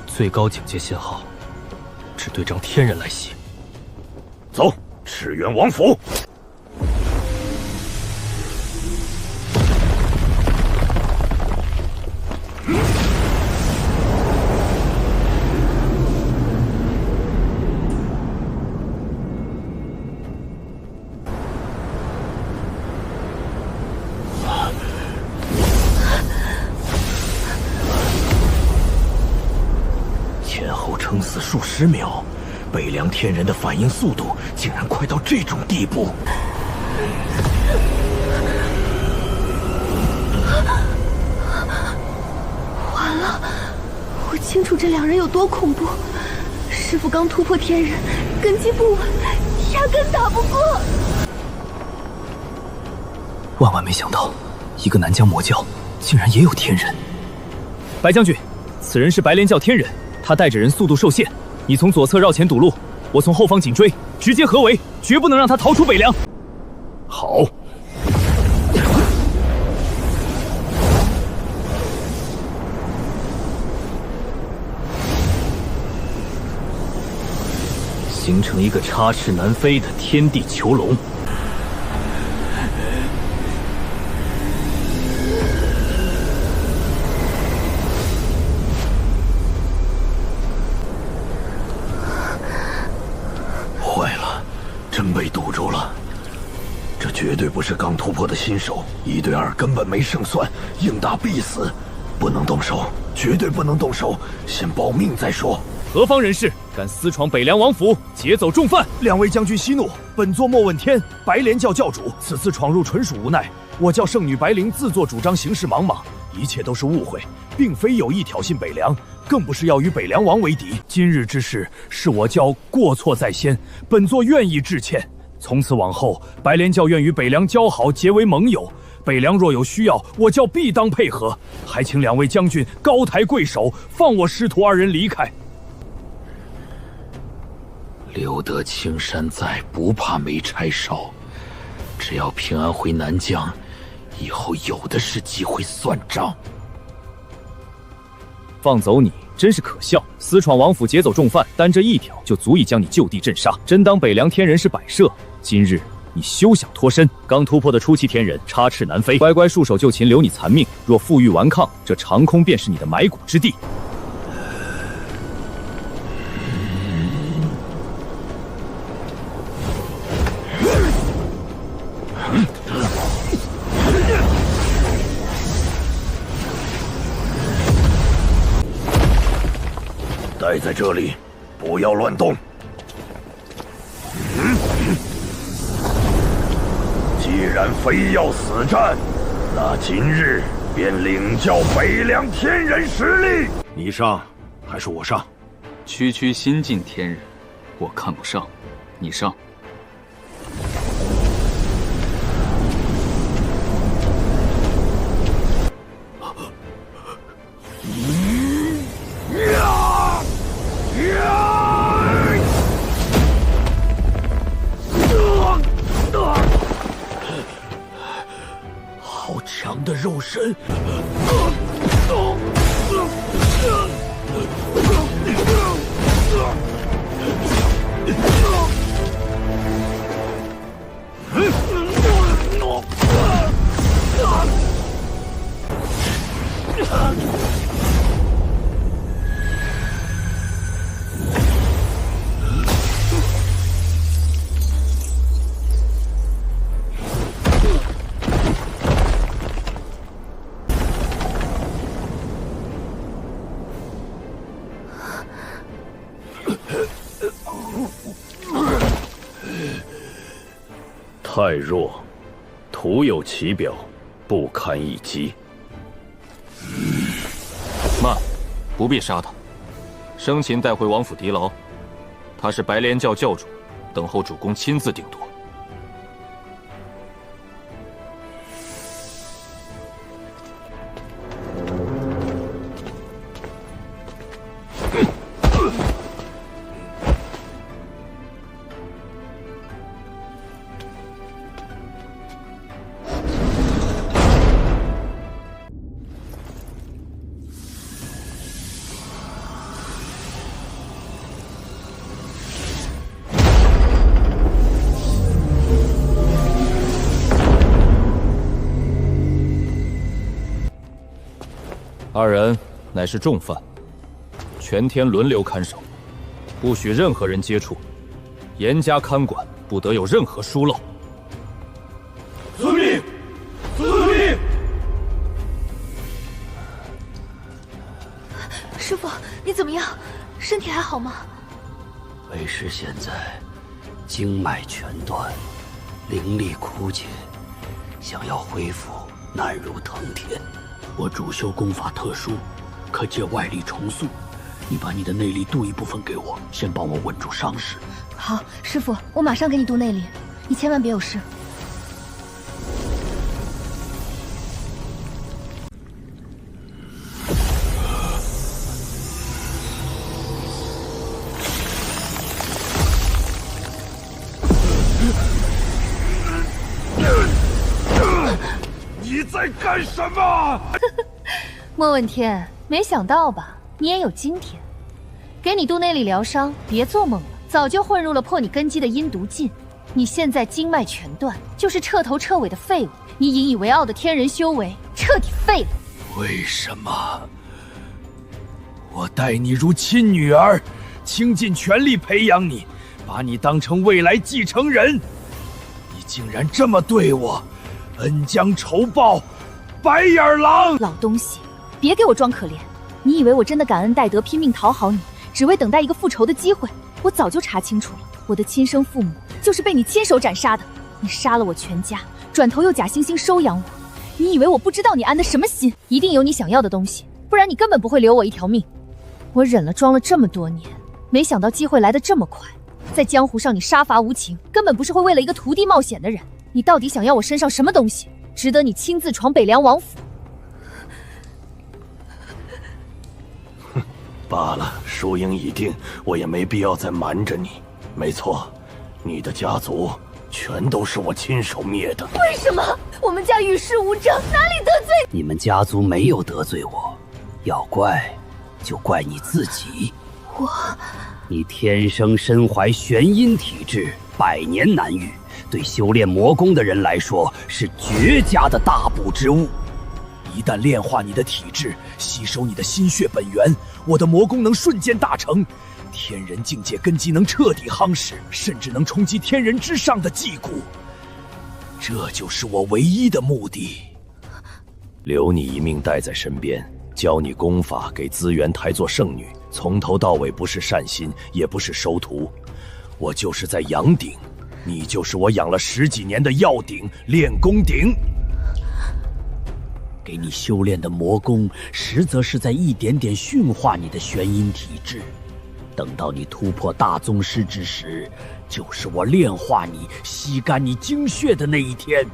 最高警戒信号，只对仗天人来袭。走，驰援王府。生死数十秒，北凉天人的反应速度竟然快到这种地步！完了，我清楚这两人有多恐怖。师父刚突破天人，根基不稳，压根打不过。万万没想到，一个南疆魔教竟然也有天人。白将军，此人是白莲教天人，他带着人速度受限，你从左侧绕前堵路，我从后方紧追，直接合围，绝不能让他逃出北凉。好。形成一个插翅难飞的天地囚笼。坏了，真被堵住了。这绝对不是刚突破的新手，1对2根本没胜算，硬打必死，不能动手，绝对不能动手，先保命再说。何方人士敢私闯北凉王府，劫走重犯？两位将军息怒，本座莫问天，白莲教教主，此次闯入纯属无奈。我教圣女白灵自作主张，行事莽莽，一切都是误会，并非有意挑衅北凉，更不是要与北凉王为敌。今日之事是我教过错在先，本座愿意致歉。从此往后，白莲教愿与北凉交好，结为盟友。北凉若有需要，我教必当配合。还请两位将军高抬贵手，放我师徒2人离开。留得青山在，不怕没柴烧。只要平安回南疆，以后有的是机会算账。放走你真是可笑！私闯王府，劫走重犯，单这一条就足以将你就地镇杀。真当北凉天人是摆设？今日你休想脱身！刚突破的初期天人，插翅难飞，乖乖束手就擒，留你残命。若负隅顽抗，这长空便是你的埋骨之地。待在这里，不要乱动。既然非要死战，那今日便领教北凉天人实力。你上，还是我上？区区新晋天人，我看不上，你上。好强的肉身！太弱，徒有其表，不堪一击。慢，不必杀他，生擒带回王府敌牢。他是白莲教教主，等候主公亲自定夺。2人乃是重犯，全天轮流看守，不许任何人接触，严加看管，不得有任何疏漏。遵命，遵命。师父，你怎么样？身体还好吗？为师现在经脉全断，灵力枯竭，想要恢复难如登天。我主修功法特殊，可借外力重塑。你把你的内力渡一部分给我，先帮我稳住伤势。好，师傅，我马上给你渡内力，你千万别有事。你在干什么？莫问天，没想到吧？你也有今天。给你渡内力疗伤，别做梦了，早就混入了破你根基的阴毒劲。你现在经脉全断，就是彻头彻尾的废物。你引以为傲的天人修为彻底废了。为什么？我待你如亲女儿，倾尽全力培养你，把你当成未来继承人，你竟然这么对我！恩将仇报，白眼狼！老东西，别给我装可怜！你以为我真的感恩戴德，拼命讨好你，只为等待一个复仇的机会？我早就查清楚了，我的亲生父母就是被你亲手斩杀的。你杀了我全家，转头又假惺惺收养我。你以为我不知道你安的什么心？一定有你想要的东西，不然你根本不会留我一条命。我忍了装了这么多年，没想到机会来得这么快。在江湖上你杀伐无情，根本不是会为了一个徒弟冒险的人。你到底想要我身上什么东西，值得你亲自闯北凉王府？罢了，输赢已定，我也没必要再瞒着你。没错，你的家族全都是我亲手灭的。为什么？我们家与世无争，哪里得罪？你们家族没有得罪我，要怪就怪你自己。你天生身怀玄阴体质，百年难遇，对修炼魔功的人来说是绝佳的大补之物。一旦炼化你的体质，吸收你的心血本源，我的魔功能瞬间大成，天人境界根基能彻底夯实，甚至能冲击天人之上的祭骨。这就是我唯一的目的。留你一命带在身边，教你功法，给资源台做圣女，从头到尾不是善心，也不是收徒，我就是在养鼎，你就是我养了10几年的药鼎、炼功鼎。给你修炼的魔功，实则是在一点点驯化你的玄阴体质。等到你突破大宗师之时，就是我炼化你、吸干你精血的那一天。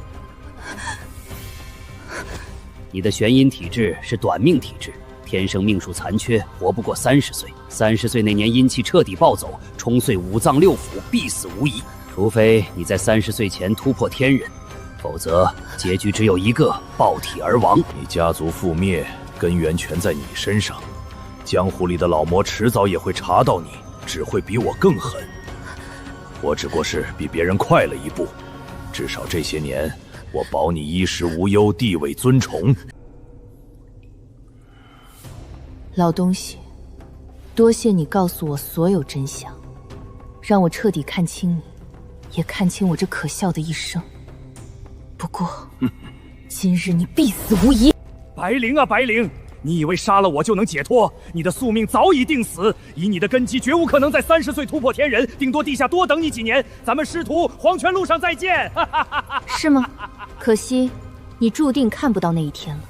你的玄阴体质是短命体质，天生命数残缺，活不过30岁。30岁那年阴气彻底暴走，冲碎5脏6腑，必死无疑。除非你在30岁前突破天人，否则结局只有一个，爆体而亡。你家族覆灭，根源全在你身上。江湖里的老魔迟早也会查到你，只会比我更狠。我只不过是比别人快了一步，至少这些年，我保你衣食无忧，地位尊崇。老东西，多谢你告诉我所有真相，让我彻底看清你，也看清我这可笑的一生。不过，今日你必死无疑。白灵啊，白灵！你以为杀了我就能解脱？你的宿命早已定死。以你的根基，绝无可能在30岁突破天人，顶多地下多等你几年。咱们师徒黄泉路上再见。是吗？可惜，你注定看不到那一天了。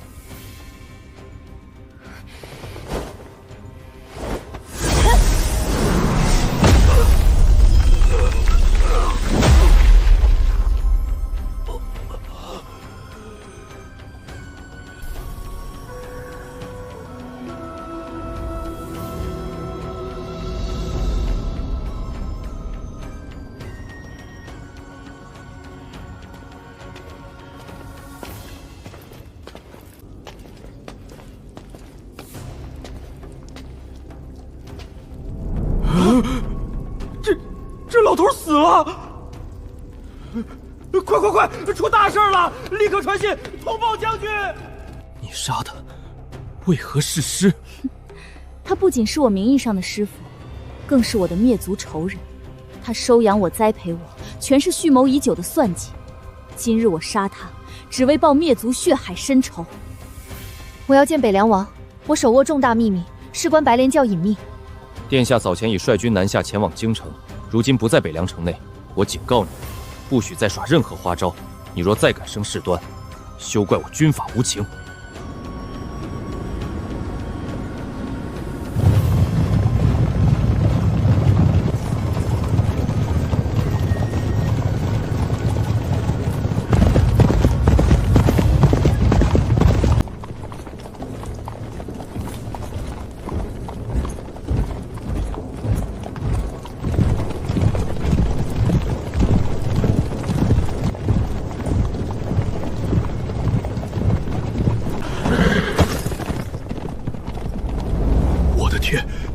这老头死了！快！出大事了！立刻传信通报将军！你杀的，为何是师？他不仅是我名义上的师傅，更是我的灭族仇人。他收养我、栽培我，全是蓄谋已久的算计。今日我杀他，只为报灭族血海深仇。我要见北凉王，我手握重大秘密，事关白莲教隐秘。殿下早前已率军南下前往京城，如今不在北凉城内。我警告你，不许再耍任何花招。你若再敢生事端，休怪我军法无情。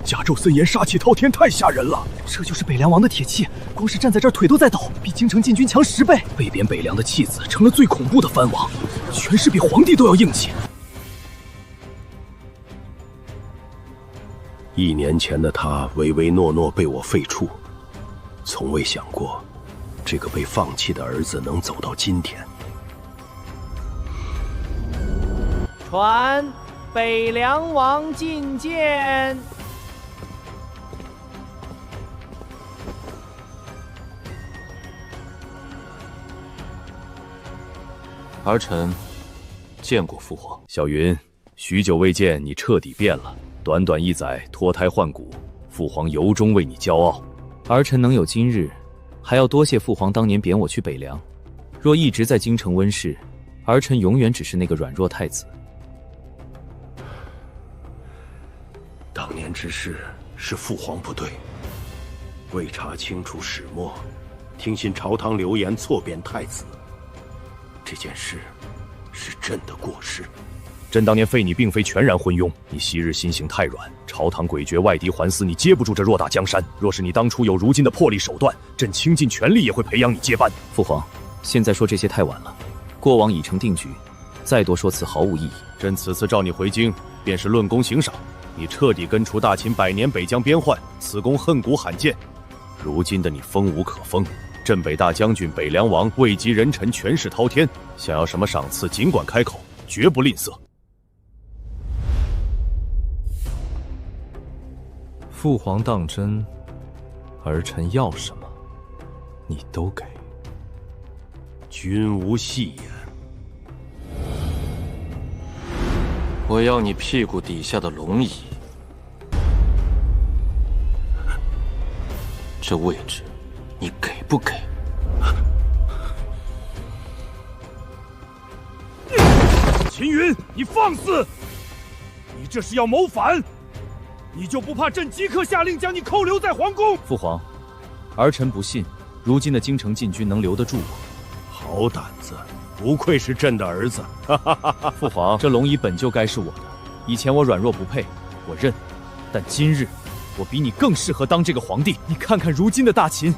甲胄森严，杀气滔天，太吓人了！这就是北凉王的铁器，光是站在这儿腿都在抖，比京城禁军强10倍。被贬北凉的弃子成了最恐怖的藩王，权势比皇帝都要硬气。1年前的他唯唯诺诺被我废黜，从未想过这个被放弃的儿子能走到今天。传北凉王觐见。儿臣见过父皇。小云，许久未见，你彻底变了。短短1载，脱胎换骨，父皇由衷为你骄傲。儿臣能有今日，还要多谢父皇当年贬我去北凉。若一直在京城温室，儿臣永远只是那个软弱太子。当年之事是父皇不对，未查清楚始末，听信朝堂流言错贬太子。这件事是朕的过失。朕当年废你并非全然昏庸，你昔日心性太软，朝堂诡谲，外敌环伺，你接不住这偌大江山。若是你当初有如今的魄力手段，朕倾尽全力也会培养你接班。父皇，现在说这些太晚了，过往已成定局，再多说辞毫无意义。朕此次召你回京，便是论功行赏。你彻底根除大秦100年北疆边患，此功恨古罕见。如今的你锋无可锋。镇北大将军、北凉王位极人臣，权势滔天，想要什么赏赐，尽管开口，绝不吝啬。父皇当真，儿臣要什么，你都给。君无戏言。我要你屁股底下的龙椅，这位置，你给不给？秦云，你放肆！你这是要谋反！你就不怕朕即刻下令将你扣留在皇宫？父皇，儿臣不信，如今的京城禁军能留得住我。好胆子，不愧是朕的儿子！父皇，这龙椅本就该是我的。以前我软弱不配，我认。但今日，我比你更适合当这个皇帝。你看看如今的大秦，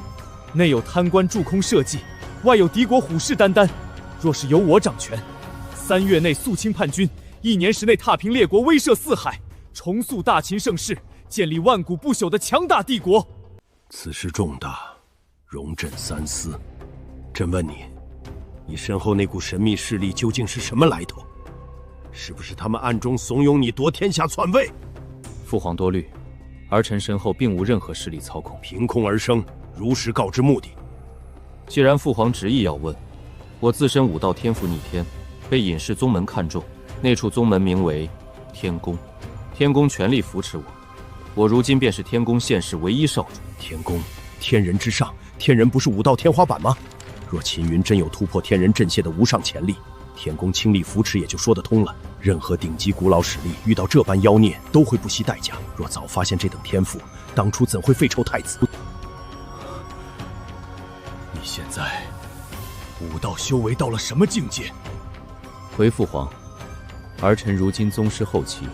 内有贪官筑空社稷，外有敌国虎视眈眈。若是由我掌权，3月内肃清叛军，1年时内踏平列国，威慑四海，重塑大秦盛世，建立万古不朽的强大帝国。此事重大，容朕三思。朕问你，你身后那股神秘势力究竟是什么来头？是不是他们暗中怂恿你夺天下篡位？父皇多虑，儿臣身后并无任何势力操控，凭空而生，如实告知目的。既然父皇执意要问，我自身武道天赋逆天，被隐士宗门看中，那处宗门名为天宫，天宫全力扶持我，我如今便是天宫现世唯一少主。天宫，天人之上，天人不是武道天花板吗？若秦云真有突破天人阵线的无上潜力，天宫倾力扶持也就说得通了。任何顶级古老实力遇到这般妖孽，都会不惜代价。若早发现这等天赋，当初怎会废黜太子？你现在武道修为到了什么境界？回父皇，儿臣如今宗师后期，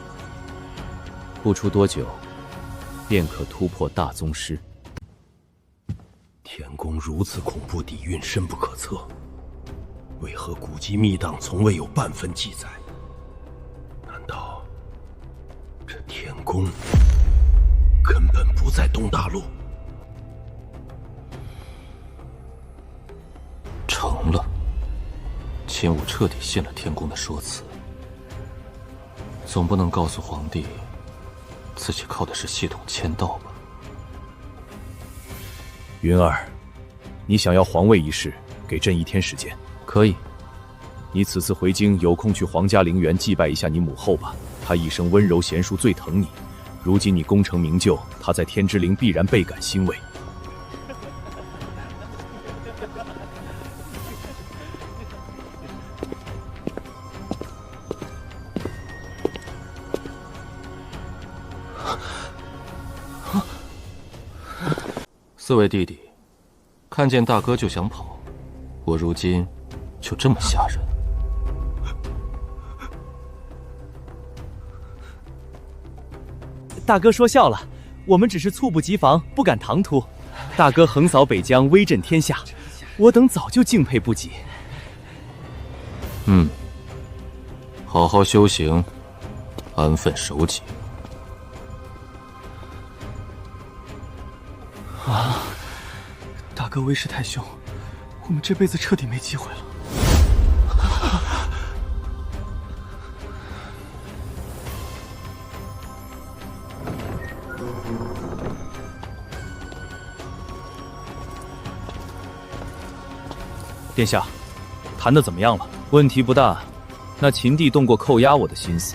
不出多久，便可突破大宗师。天宫如此恐怖底蕴，深不可测，为何古籍密档从未有半分记载？难道这天宫根本不在东大陆？成了，秦武彻底信了天宫的说辞，总不能告诉皇帝自己靠的是系统签到吧？云儿，你想要皇位一事，给朕1天时间。可以。你此次回京，有空去皇家陵园祭拜一下你母后吧。她一生温柔贤淑，最疼你。如今你功成名就，她在天之灵必然倍感欣慰。4位弟弟，看见大哥就想跑，我如今就这么吓人？大哥说笑了，我们只是猝不及防，不敢唐突。大哥横扫北疆，威震天下，我等早就敬佩不已。好好修行，安分守己。大哥威势太凶，我们这辈子彻底没机会了。殿下，谈得怎么样了？问题不大。那秦帝动过扣押我的心思，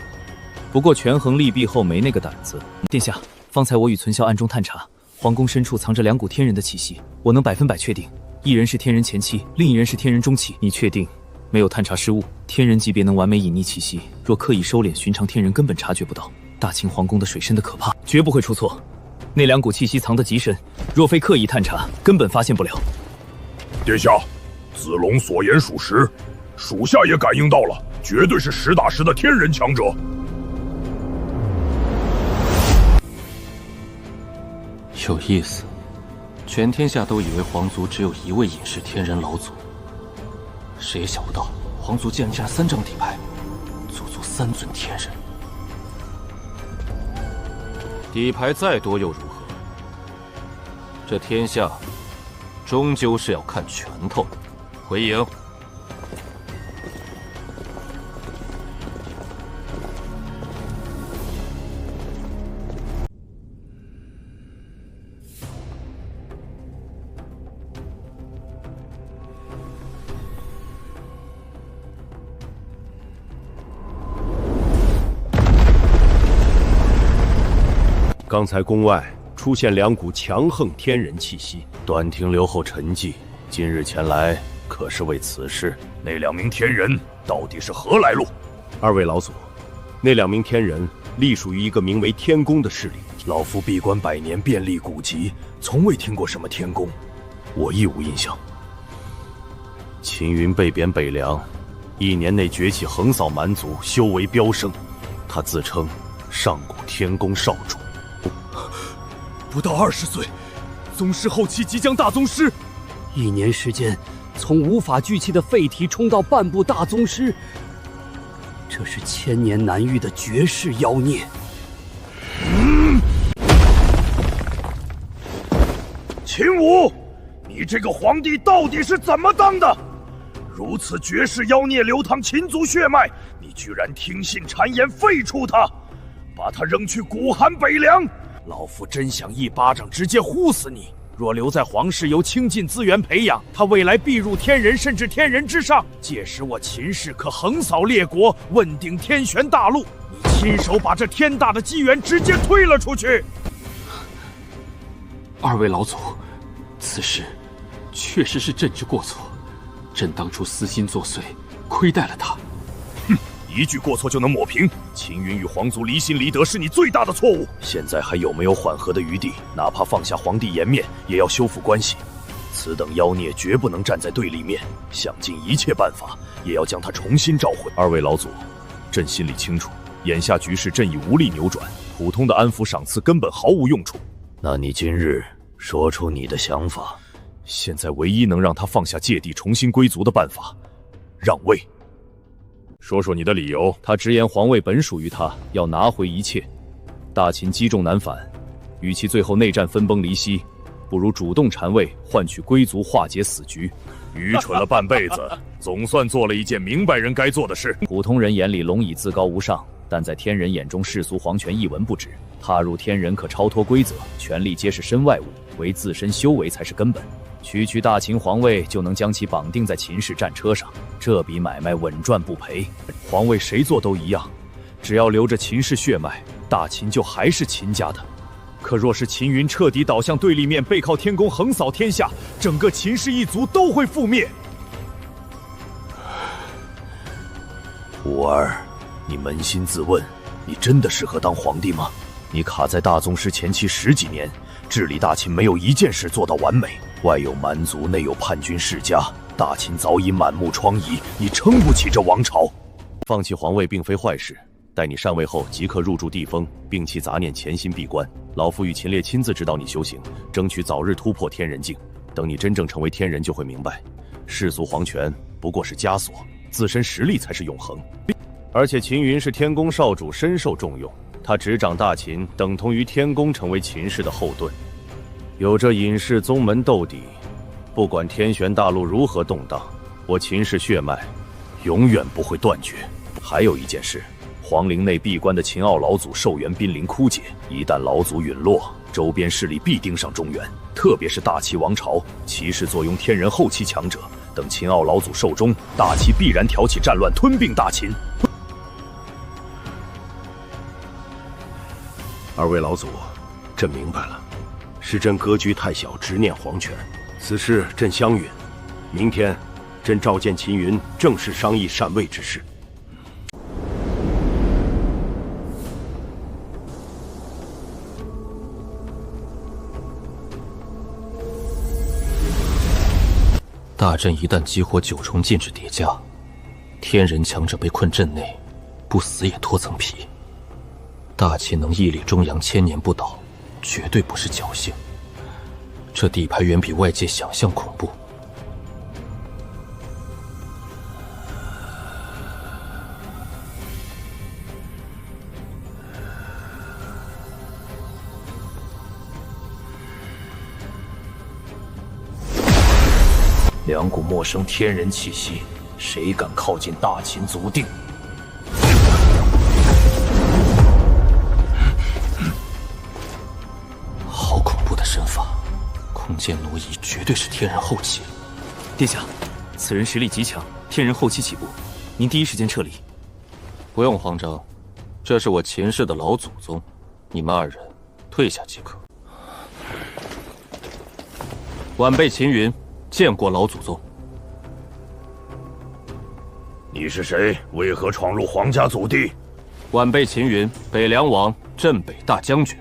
不过权衡利弊后没那个胆子。殿下，方才我与存孝暗中探查，皇宫深处藏着2股天人的气息，我能100%确定，一人是天人前期，另一人是天人中期。你确定没有探查失误？天人级别能完美隐匿气息，若刻意收敛，寻常天人根本察觉不到。大秦皇宫的水深的可怕，绝不会出错。那2股气息藏得极深，若非刻意探查，根本发现不了。殿下，子龙所言属实，属下也感应到了，绝对是实打实的天人强者。有意思，全天下都以为皇族只有1位隐世天人老祖，谁也想不到皇族竟然占3张底牌，足足3尊天人。底牌再多又如何？这天下终究是要看拳头的。回营。刚才宫外出现2股强横天人气息，短停留后沉寂。今日前来，可是为此事？那2名天人到底是何来路？2位老祖，那2名天人隶属于一个名为天宫的势力。老夫闭关100年，遍历古籍，从未听过什么天宫，我亦无印象。秦云被贬北凉，1年内崛起，横扫蛮族，修为飙升。他自称上古天宫少主。不到20岁，宗师后期即将大宗师。1年时间，从无法聚气的废体冲到半步大宗师，这是千年难遇的绝世妖孽。秦武，你这个皇帝到底是怎么当的？如此绝世妖孽流淌秦族血脉，你居然听信谗言废黜他，把他扔去孤寒北凉。老夫真想一巴掌直接呼死你！若留在皇室，由倾尽资源培养，他未来必入天人，甚至天人之上。届时我秦氏可横扫列国，问鼎天玄大陆。你亲手把这天大的机缘直接推了出去。2位老祖，此事确实是朕之过错，朕当初私心作祟，亏待了他。哼，一句过错就能抹平？秦云与皇族离心离德是你最大的错误。现在还有没有缓和的余地？哪怕放下皇帝颜面，也要修复关系。此等妖孽绝不能站在对立面，想尽一切办法，也要将他重新召回。2位老祖，朕心里清楚，眼下局势朕已无力扭转，普通的安抚赏赐根本毫无用处。那你今日说出你的想法。现在唯一能让他放下芥蒂、重新归族的办法，让位。说说你的理由。他直言皇位本属于他，要拿回一切。大秦积重难返，与其最后内战分崩离析，不如主动禅位，换取归族，化解死局。愚蠢了半辈子，总算做了一件明白人该做的事。普通人眼里龙以自高无上，但在天人眼中世俗皇权一文不值。踏入天人可超脱规则，权力皆是身外物，为自身修为才是根本。区区大秦皇位就能将其绑定在秦氏战车上，这笔买卖稳赚不赔。皇位谁做都一样，只要留着秦氏血脉，大秦就还是秦家的。可若是秦云彻底倒向对立面，背靠天宫横扫天下，整个秦氏一族都会覆灭。吾儿，你扪心自问，你真的适合当皇帝吗？你卡在大宗师前期10几年，治理大秦没有一件事做到完美，外有蛮族，内有叛军世家，大秦早已满目疮痍，你撑不起这王朝。放弃皇位并非坏事，待你上位后即刻入住地封，摒弃杂念，潜心闭关。老夫与秦烈亲自指导你修行，争取早日突破天人境。等你真正成为天人，就会明白，世俗皇权不过是枷锁，自身实力才是永恒。而且秦云是天宫少主，深受重用，他执掌大秦，等同于天宫成为秦氏的后盾。有这隐世宗门斗底，不管天玄大陆如何动荡，我秦氏血脉永远不会断绝。还有一件事，皇陵内闭关的秦傲老祖寿元濒临枯竭，一旦老祖陨落，周边势力必盯上中原，特别是大齐王朝，齐氏坐拥天人后期强者，等秦傲老祖寿终，大齐必然挑起战乱，吞并大秦。二位老祖，朕明白了，是朕格局太小，执念皇权，此事朕相允。明天，朕召见秦云，正式商议禅位之事。大阵一旦激活9重禁制叠加，天人强者被困阵内，不死也脱层皮。大秦能屹立中阳1000年不倒，绝对不是侥幸。这底牌远比外界想象恐怖。两股陌生天人气息，谁敢靠近大秦族地？好恐怖的身法，空间挪移，绝对是天人后期。殿下，此人实力极强，天人后期起步，您第一时间撤离。不用慌张，这是我秦氏的老祖宗，你们2人退下即可。晚辈秦云见过老祖宗。你是谁？为何闯入皇家祖地？晚辈秦云，北凉王镇北大将军。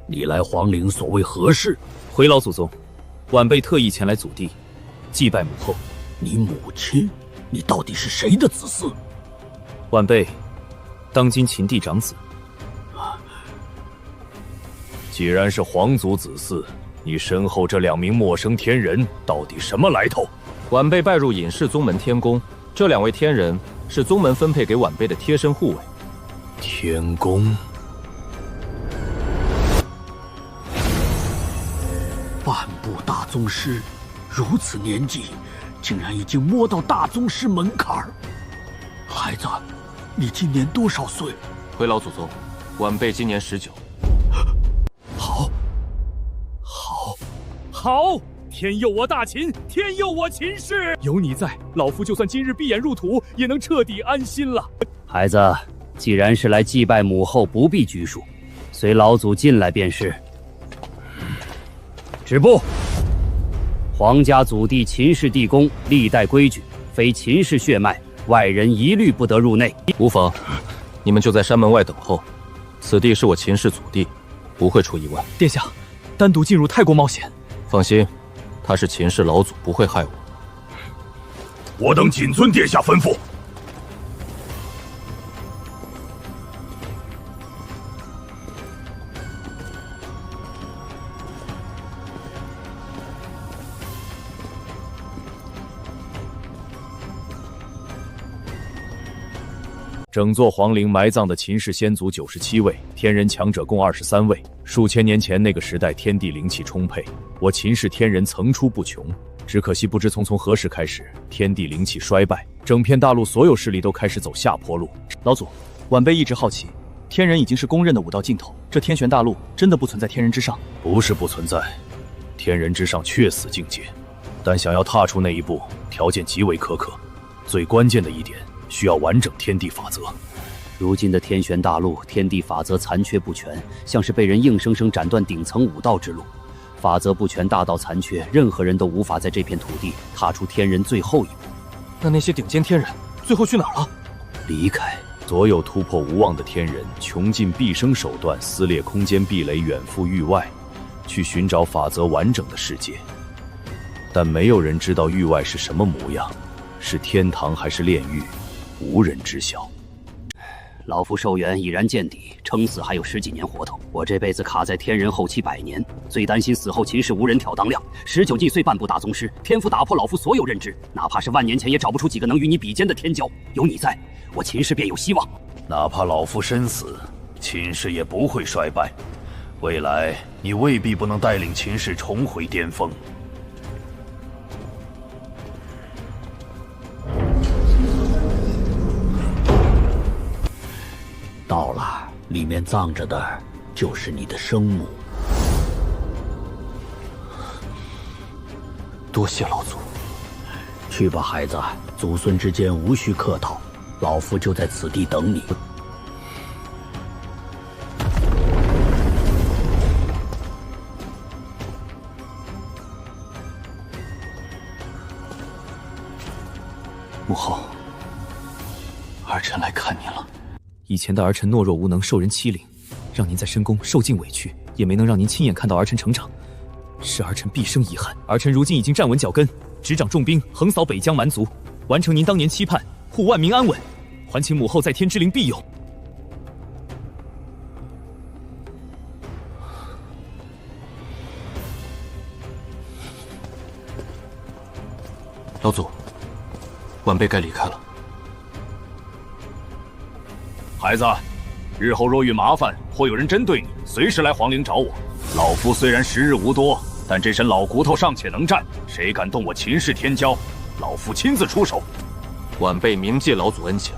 你来皇陵所为何事？回老祖宗，晚辈特意前来祖地，祭拜母后。你母亲？你到底是谁的子嗣？晚辈，当今秦帝长子。既然是皇族子嗣，你身后这2名陌生天人到底什么来头？晚辈拜入隐世宗门天宫，这2位天人是宗门分配给晚辈的贴身护卫。天宫，半步大宗师，如此年纪，竟然已经摸到大宗师门槛儿。孩子，你今年多少岁？回老祖宗，晚辈今年19。好！天佑我大秦，天佑我秦氏！有你在，老夫就算今日闭眼入土，也能彻底安心了。孩子，既然是来祭拜母后，不必拘束，随老祖进来便是。止步！皇家祖地秦氏地宫历代规矩，非秦氏血脉，外人一律不得入内。无妨，你们就在山门外等候。此地是我秦氏祖地，不会出意外。殿下，单独进入太过冒险。放心，他是秦氏老祖，不会害我。我等谨遵殿下吩咐。整座皇陵埋葬的秦氏先祖97位，天人强者共23位。数千年前那个时代，天地灵气充沛，我秦氏天人层出不穷。只可惜不知从何时开始，天地灵气衰败，整片大陆所有势力都开始走下坡路。老祖，晚辈一直好奇，天人已经是公认的武道尽头，这天玄大陆真的不存在天人之上？不是不存在，天人之上确死境界，但想要踏出那一步，条件极为苛刻。最关键的一点，需要完整天地法则。如今的天玄大陆，天地法则残缺不全，像是被人硬生生斩断顶层武道之路。法则不全，大道残缺，任何人都无法在这片土地踏出天人最后一步。那些顶尖天人最后去哪儿了？离开。所有突破无望的天人，穷尽毕生手段，撕裂空间壁垒，远赴域外，去寻找法则完整的世界。但没有人知道域外是什么模样，是天堂还是炼狱，无人知晓。老夫寿元已然见底，撑死还有10几年活头。我这辈子卡在天人后期100年，最担心死后秦氏无人挑当量。19几岁半步大宗师，天赋打破老夫所有认知，哪怕是万年前也找不出几个能与你比肩的天骄。有你在，我秦氏便有希望。哪怕老夫身死，秦氏也不会衰败。未来你未必不能带领秦氏重回巅峰。到了，里面葬着的就是你的生母。多谢老祖。去吧，孩子，祖孙之间无需客套，老夫就在此地等你。母后，儿臣来看您了。以前的儿臣懦弱无能，受人欺凌，让您在深宫受尽委屈，也没能让您亲眼看到儿臣成长，是儿臣毕生遗憾。儿臣如今已经站稳脚跟，执掌重兵，横扫北疆蛮族，完成您当年期盼，护万民安稳，还请母后在天之灵庇佑。老祖，晚辈该离开了。孩子，日后若遇麻烦或有人针对你，随时来皇陵找我。老夫虽然时日无多，但这身老骨头尚且能战，谁敢动我秦氏天骄，老夫亲自出手。晚辈铭记老祖恩情。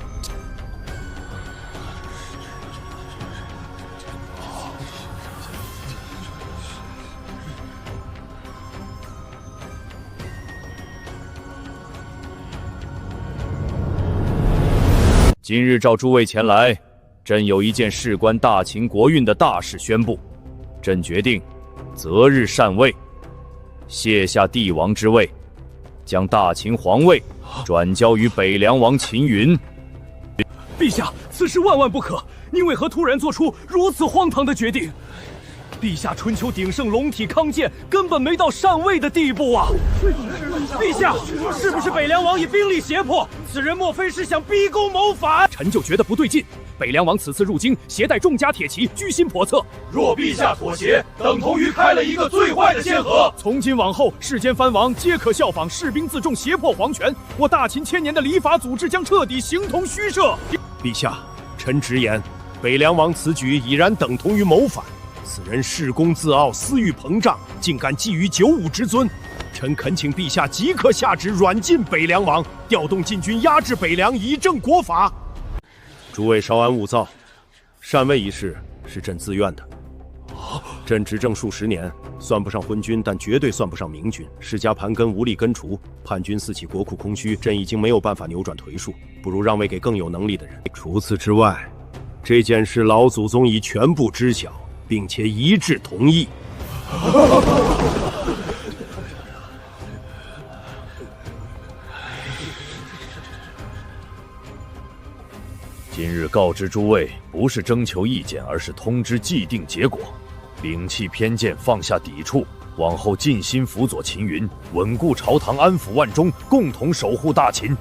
今日召诸位前来，朕有一件事关大秦国运的大事宣布。朕决定，择日禅位，卸下帝王之位，将大秦皇位转交于北凉王秦云。陛下，此事万万不可！您为何突然做出如此荒唐的决定？陛下春秋鼎盛，龙体康健，根本没到禅位的地步啊！陛下，是不是北凉王以兵力胁迫？此人莫非是想逼宫谋反？臣就觉得不对劲。北凉王此次入京，携带重甲铁骑，居心叵测。若陛下妥协，等同于开了一个最坏的先河。从今往后，世间藩王皆可效仿，士兵自重，胁迫皇权。我大秦千年的礼法组织将彻底形同虚设。陛下，臣直言，北凉王此举已然等同于谋反。此人恃功自傲，私欲膨胀，竟敢觊觎95之尊。臣恳请陛下即刻下旨软禁北凉王，调动禁军压制北凉，以正国法。诸位稍安勿躁，禅位一事是朕自愿的。朕执政数十年，算不上昏君，但绝对算不上明君。世家盘根无力根除，叛军四起，国库空虚，朕已经没有办法扭转颓数，不如让位给更有能力的人。除此之外，这件事老祖宗已全部知晓，并且一致同意。今日告知诸位，不是征求意见，而是通知既定结果。摒弃偏见，放下抵触，往后尽心辅佐秦云，稳固朝堂，安抚万中，共同守护大秦。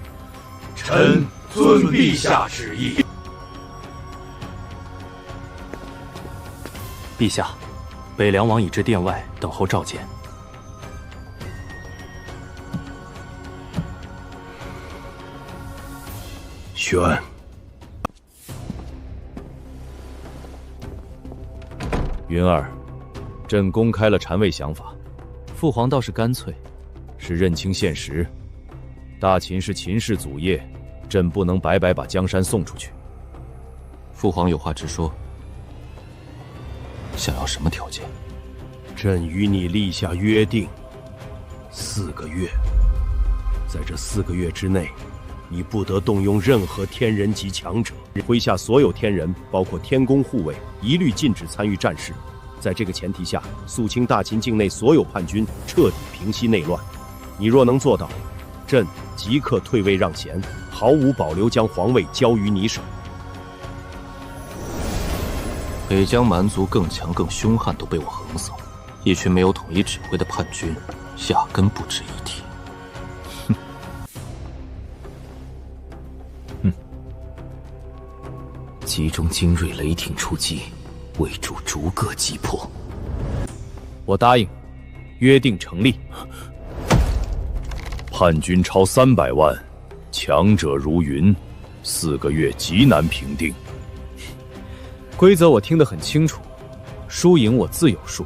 臣遵陛下旨意。陛下，北凉王已至殿外等候召见。宣。云儿，朕公开了禅位想法。父皇倒是干脆，是认清现实。大秦是秦氏祖业，朕不能白白把江山送出去。父皇有话直说，想要什么条件？朕与你立下约定，4个月。在这4个月之内，你不得动用任何天人级强者，麾下所有天人，包括天宫护卫，一律禁止参与战事。在这个前提下，肃清大秦境内所有叛军，彻底平息内乱。你若能做到，朕即刻退位让贤，毫无保留将皇位交于你手。北疆蛮族更强更凶悍都被我横扫，一群没有统一指挥的叛军，压根不值一提。集中精锐雷霆出击，为主逐个击破。我答应，约定成立。叛军超300万，强者如云，4个月极难平定。规则我听得很清楚，输赢我自有数。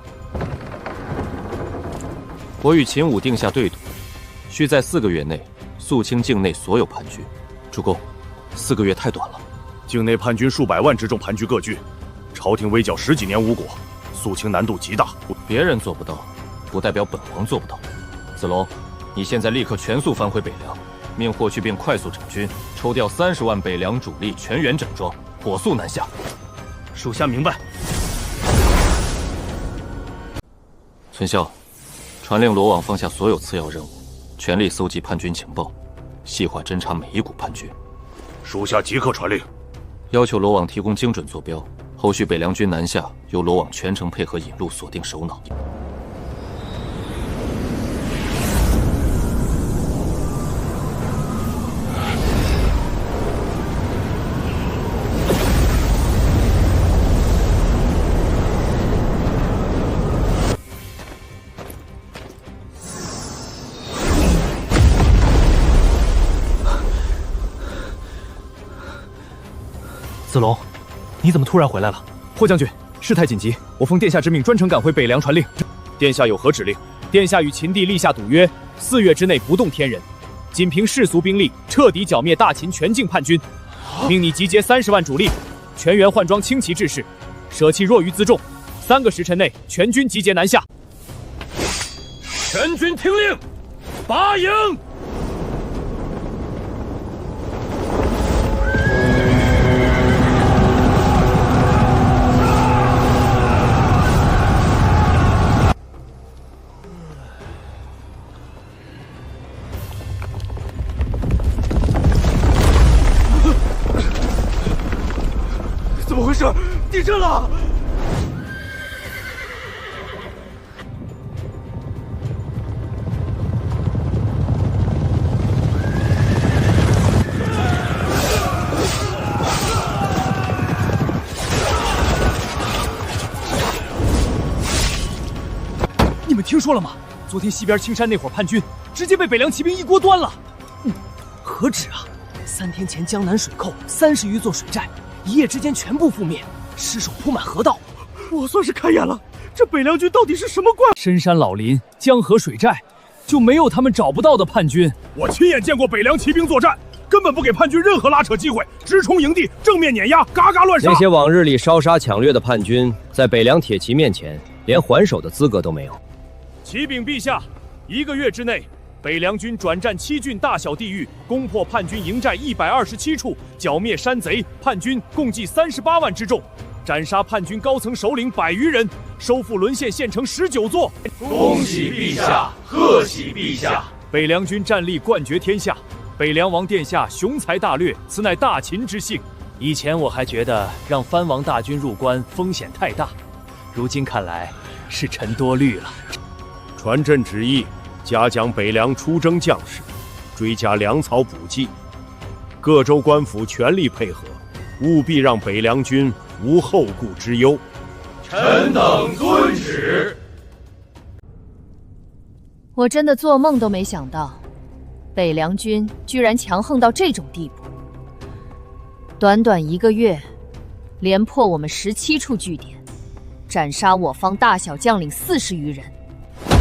我与秦武定下对赌，需在4个月内肃清境内所有叛军。主公，4个月太短了。境内叛军数百万之众盘踞各郡，朝廷围剿10几年无果，肃清难度极大。别人做不到，不代表本王做不到。子龙，你现在立刻全速返回北凉，命霍去病快速整军，抽调30万北凉主力全员整装，火速南下。属下明白。孙骁，传令罗网放下所有次要任务，全力搜集叛军情报，细化侦查每一股叛军。属下即刻传令。要求罗网提供精准坐标，后续北凉军南下，由罗网全程配合引路，锁定首脑。子龙，你怎么突然回来了？霍将军，事态紧急，我奉殿下之命专程赶回北凉传令。殿下有何指令？殿下与秦帝立下赌约，4月之内不动天人，仅凭世俗兵力彻底剿灭大秦全境叛军。命你集结30万主力，全员换装轻骑志士，舍弃弱于辎重，3个时辰内全军集结南下。全军听令，拔营！怎么回事？地震了！你们听说了吗？昨天西边青山那伙叛军直接被北凉骑兵一锅端了。何止啊！3天前江南水寇30余座水寨，一夜之间全部覆灭，尸首铺满河道。我算是开眼了，这北凉军到底是什么怪？深山老林、江河水寨，就没有他们找不到的叛军。我亲眼见过北凉骑兵作战，根本不给叛军任何拉扯机会，直冲营地，正面碾压，嘎嘎乱杀。那些往日里烧杀抢掠的叛军，在北凉铁骑面前，连还手的资格都没有。启禀陛下，1个月之内，北凉军转战7郡大小地域，攻破叛军营寨127处，剿灭山贼，叛军共计38万之众，斩杀叛军高层首领100余人，收复沦陷县城19座。恭喜陛下，贺喜陛下！北凉军战力冠绝天下，北凉王殿下雄才大略，此乃大秦之幸。以前我还觉得让藩王大军入关风险太大，如今看来是臣多虑了。传朕旨意，嘉奖北凉出征将士，追加粮草补给，各州官府全力配合，务必让北凉军无后顾之忧。臣等遵旨。我真的做梦都没想到，北凉军居然强横到这种地步。短短1个月，连破我们17处据点，斩杀我方大小将领40余人。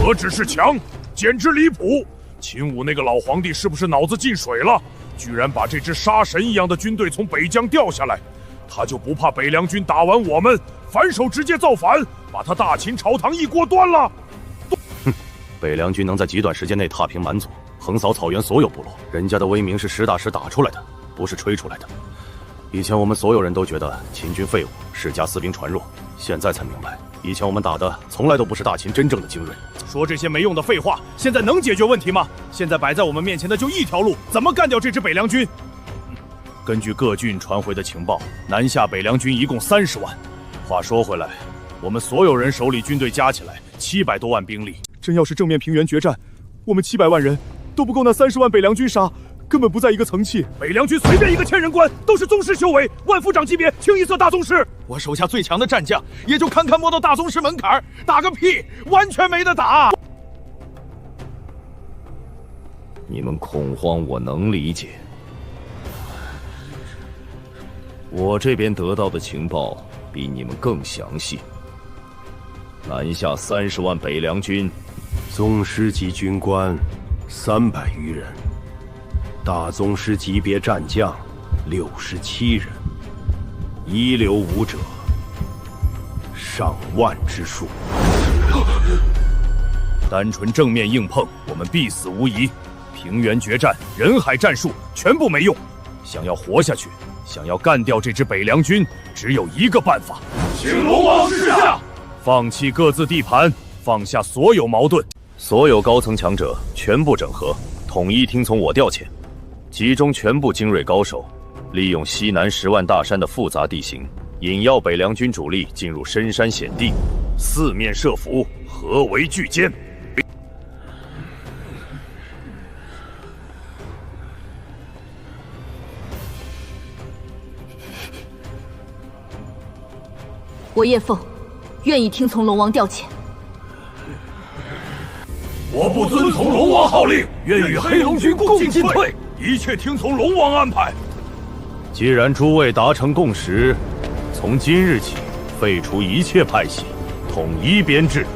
何止是强，简直离谱！秦武那个老皇帝是不是脑子进水了？居然把这支杀神一样的军队从北疆调下来，他就不怕北凉军打完我们，反手直接造反，把他大秦朝堂一锅端了？哼，北凉军能在极短时间内踏平蛮族，横扫草原所有部落，人家的威名是实打实打出来的，不是吹出来的。以前我们所有人都觉得秦军废物，世家私兵传弱，现在才明白，以前我们打的从来都不是大秦真正的精锐。说这些没用的废话，现在能解决问题吗？现在摆在我们面前的就一条路，怎么干掉这支北凉军？根据各郡传回的情报，南下北凉军一共30万。话说回来，我们所有人手里军队加起来700多万兵力，真要是正面平原决战，我们700万人都不够那30万北凉军杀，根本不在一个层次。北凉军随便一个千人关都是宗师修为，万夫长级别，清一色大宗师。我手下最强的战将也就堪堪摸到大宗师门槛，打个屁，完全没得打。你们恐慌我能理解，我这边得到的情报比你们更详细。南下30万北凉军，宗师级军官300余人，大宗师级别战将67人，一流武者上万之数。单纯正面硬碰，我们必死无疑。平原决战、人海战术全部没用。想要活下去，想要干掉这支北凉军，只有一个办法，请龙王示下，放弃各自地盘，放下所有矛盾，所有高层强者全部整合，统一听从我调遣，集中全部精锐高手，利用西南10万大山的复杂地形，引诱北凉军主力进入深山险地，四面设伏，合围拒歼。我叶凤愿意听从龙王调遣。我不遵从龙王号令，愿与黑龙军共进退，一切听从龙王安排。既然诸位达成共识，从今日起废除一切派系，统一编制，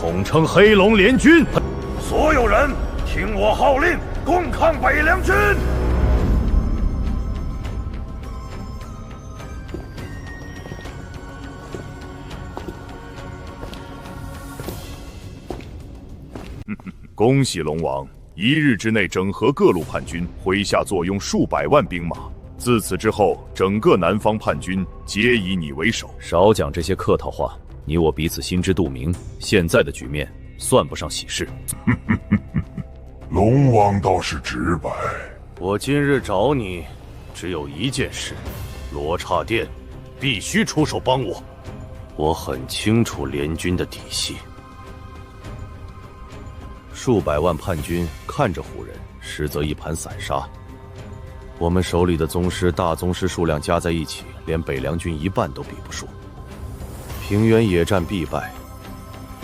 统称黑龙联军。所有人听我号令，共抗北凉军。恭喜龙王，1日之内整合各路叛军，麾下坐拥数百万兵马。自此之后，整个南方叛军皆以你为首。少讲这些客套话，你我彼此心知肚明。现在的局面算不上喜事。龙王倒是直白。我今日找你，只有一件事：罗刹殿必须出手帮我。我很清楚联军的底细。数百万叛军看着唬人，实则一盘散沙。我们手里的宗师、大宗师数量加在一起，连北凉军一半都比不输。平原野战必败，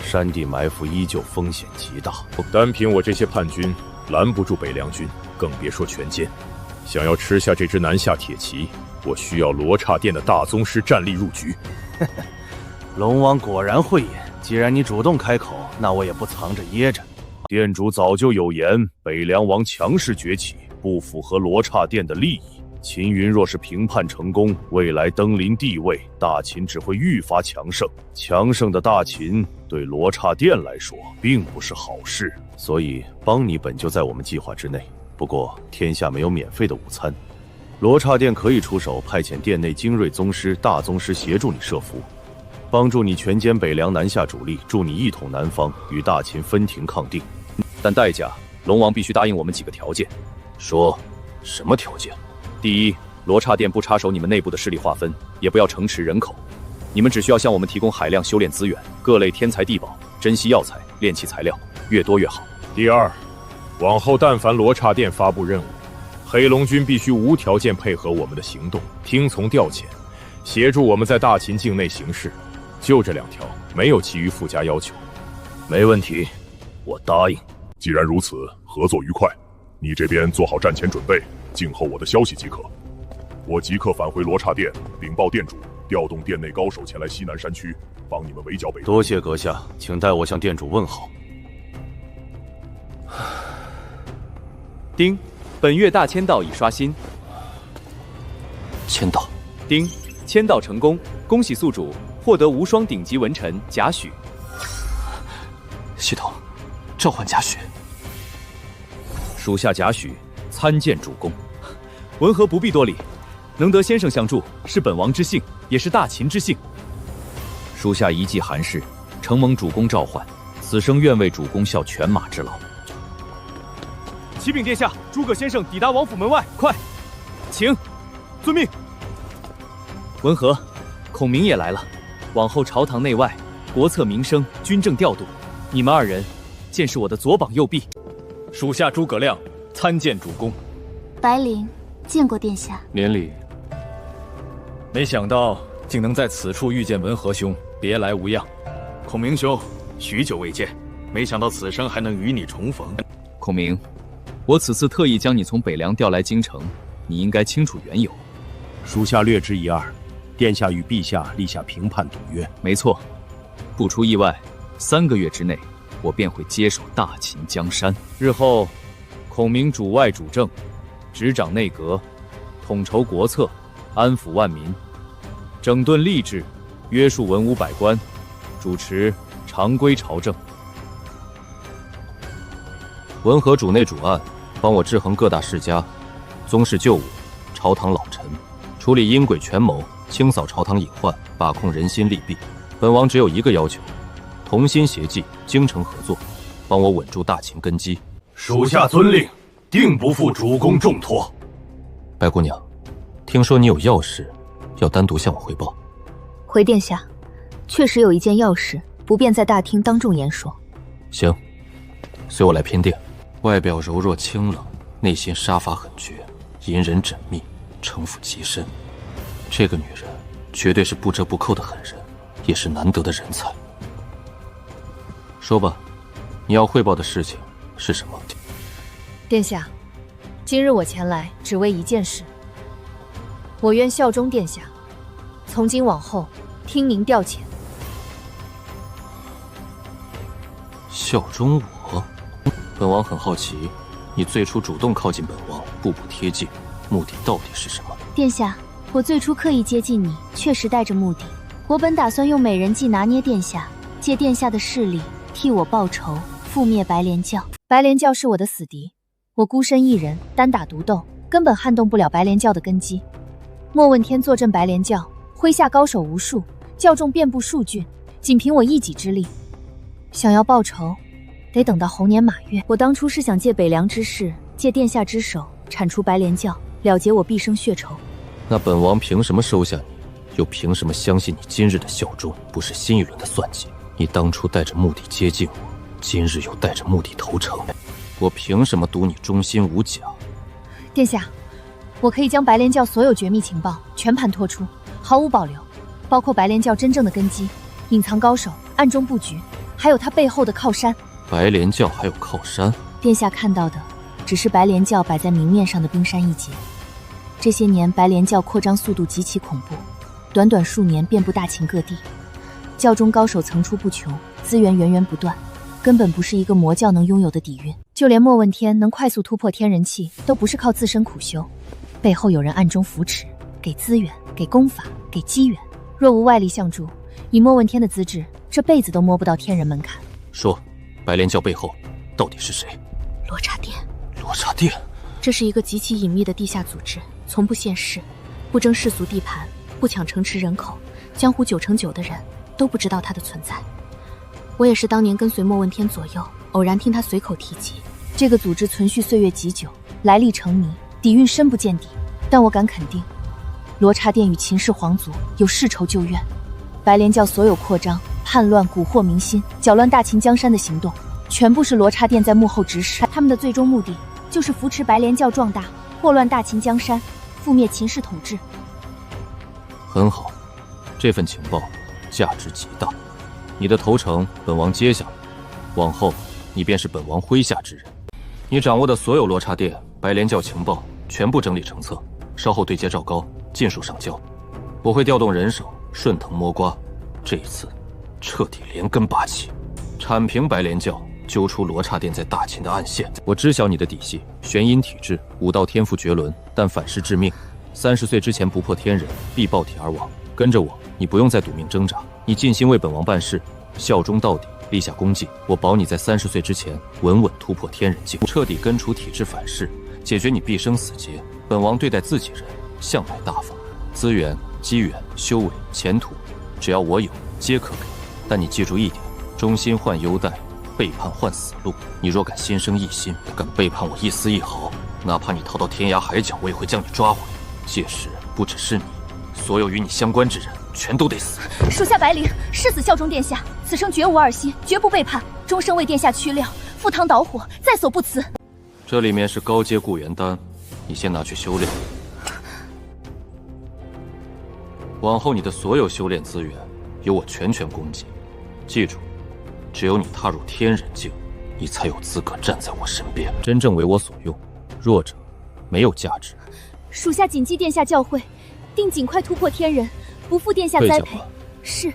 山地埋伏依旧风险极大。单凭我这些叛军拦不住北凉军，更别说全歼。想要吃下这支南下铁骑，我需要罗刹殿的大宗师战力入局。龙王果然慧眼，既然你主动开口，那我也不藏着掖着。殿主早就有言，北凉王强势崛起，不符合罗刹殿的利益。秦云若是平叛成功，未来登临帝位，大秦只会愈发强盛。强盛的大秦对罗刹殿来说并不是好事，所以帮你本就在我们计划之内。不过天下没有免费的午餐，罗刹殿可以出手派遣殿内精锐宗师、大宗师协助你设伏，帮助你全歼北凉南下主力，助你一统南方，与大秦分庭抗定。但代价，龙王必须答应我们几个条件。说，什么条件？第一，罗刹殿不插手你们内部的势力划分，也不要城池人口，你们只需要向我们提供海量修炼资源，各类天材地宝、珍稀药材、炼器材料，越多越好。第二，往后但凡罗刹殿发布任务，黑龙军必须无条件配合我们的行动，听从调遣，协助我们在大秦境内行事。就这2条，没有其余附加要求。没问题，我答应。既然如此，合作愉快。你这边做好战前准备，静候我的消息即可。我即刻返回罗刹殿，禀报殿主，调动殿内高手前来西南山区，帮你们围剿北。多谢阁下，请代我向殿主问好。丁，本月大签到已刷新。签到。丁，签到成功，恭喜宿主获得无双顶级文臣贾诩。系统，召唤贾诩。属下贾诩参见主公。文和不必多礼，能得先生相助，是本王之幸，也是大秦之幸。属下一记韩氏，承蒙主公召唤，此生愿为主公效犬马之劳。启禀殿下，诸葛先生抵达王府门外，快，请，遵命。文和，孔明也来了。往后朝堂内外，国策民生，军政调度，你们二人见是我的左膀右臂。属下诸葛亮参见主公。白灵见过殿下。连理。没想到竟能在此处遇见文和兄，别来无恙。孔明兄，许久未见，没想到此生还能与你重逢。孔明，我此次特意将你从北凉调来京城，你应该清楚缘由。属下略知一二。殿下与陛下立下平叛赌约。没错，不出意外，3个月之内，我便会接手大秦江山。日后，孔明主外主政，执掌内阁，统筹国策，安抚万民，整顿吏治，约束文武百官，主持常规朝政。文和主内主案，帮我制衡各大世家、宗室旧伍、朝堂老臣，处理阴诡权谋，清扫朝堂隐患，把控人心利弊。本王只有一个要求：同心协计，精诚合作，帮我稳住大秦根基。属下遵令，定不负主公重托。白姑娘，听说你有要事，要单独向我汇报。回殿下，确实有一件要事，不便在大厅当众言说。行，随我来偏殿。外表柔弱清冷，内心杀伐狠绝，隐忍缜密，城府极深。这个女人绝对是不折不扣的狠人，也是难得的人才。说吧，你要汇报的事情是什么？殿下，今日我前来只为一件事。我愿效忠殿下，从今往后听您调遣。效忠我？本王很好奇，你最初主动靠近本王，步步贴近，目的到底是什么？殿下，我最初刻意接近你，确实带着目的。我本打算用美人计拿捏殿下，借殿下的势力替我报仇，覆灭白莲教。白莲教是我的死敌，我孤身一人单打独斗，根本撼动不了白莲教的根基。莫问天坐镇白莲教，麾下高手无数，教众遍布数郡，仅凭我一己之力，想要报仇，得等到猴年马月。我当初是想借北凉之势，借殿下之手铲除白莲教，了结我毕生血仇。那本王凭什么收下你？又凭什么相信你今日的效忠不是新一轮的算计？你当初带着目的接近我，今日又带着目的投诚，我凭什么赌你忠心无假？殿下，我可以将白莲教所有绝密情报全盘托出，毫无保留，包括白莲教真正的根基、隐藏高手、暗中布局，还有他背后的靠山。白莲教还有靠山？殿下看到的只是白莲教摆在明面上的冰山一角。这些年，白莲教扩张速度极其恐怖，短短数年遍布大秦各地，教中高手层出不穷，资源源源不断，根本不是一个魔教能拥有的底蕴。就连莫问天能快速突破天人气，都不是靠自身苦修，背后有人暗中扶持，给资源，给功法，给机缘。若无外力相助，以莫问天的资质，这辈子都摸不到天人门槛。说，白莲教背后到底是谁？罗刹殿。罗刹殿，这是一个极其隐秘的地下组织，从不现世，不争世俗地盘，不抢城池人口，江湖99%的人都不知道它的存在。我也是当年跟随莫问天左右，偶然听他随口提及。这个组织存续岁月极久，来历成谜，底蕴深不见底。但我敢肯定，罗刹殿与秦氏皇族有世仇旧怨。白莲教所有扩张、叛乱、蛊惑民心、搅乱大秦江山的行动，全部是罗刹殿在幕后指使。他们的最终目的就是扶持白莲教壮大，祸乱大秦江山，覆灭秦氏统治。很好，这份情报价值极大。你的投诚，本王接下了，往后你便是本王麾下之人。你掌握的所有罗刹殿、白莲教情报，全部整理成册，稍后对接赵高，尽数上交。我会调动人手，顺藤摸瓜，这一次彻底连根拔起，铲平白莲教，揪出罗刹殿在大秦的暗线。我知晓你的底细，玄阴体质，武道天赋绝伦，但反噬致命， 30岁之前不破天人，必爆体而亡。跟着我，你不用再赌命挣扎，你尽心为本王办事，效忠到底，立下功绩。我保你在30岁之前稳稳突破天人境，彻底根除体制反噬，解决你毕生死结。本王对待自己人向来大方，资源、机缘、修为、前途，只要我有，皆可给。但你记住一点：忠心换优待，背叛换死路。你若敢心生异心，敢背叛我一丝一毫，哪怕你逃到天涯海角，我也会将你抓回。届时，不只是你，所有与你相关之人全都得死。属下白灵誓死效忠殿下，此生绝无二心，绝不背叛，终生为殿下驱料，赴汤蹈火，在所不辞。这里面是高阶固元丹，你先拿去修炼。往后你的所有修炼资源，由我全权供给。记住，只有你踏入天人境，你才有资格站在我身边，真正为我所用。弱者没有价值。属下谨记殿下教诲，定尽快突破天人，不负殿下栽培。是。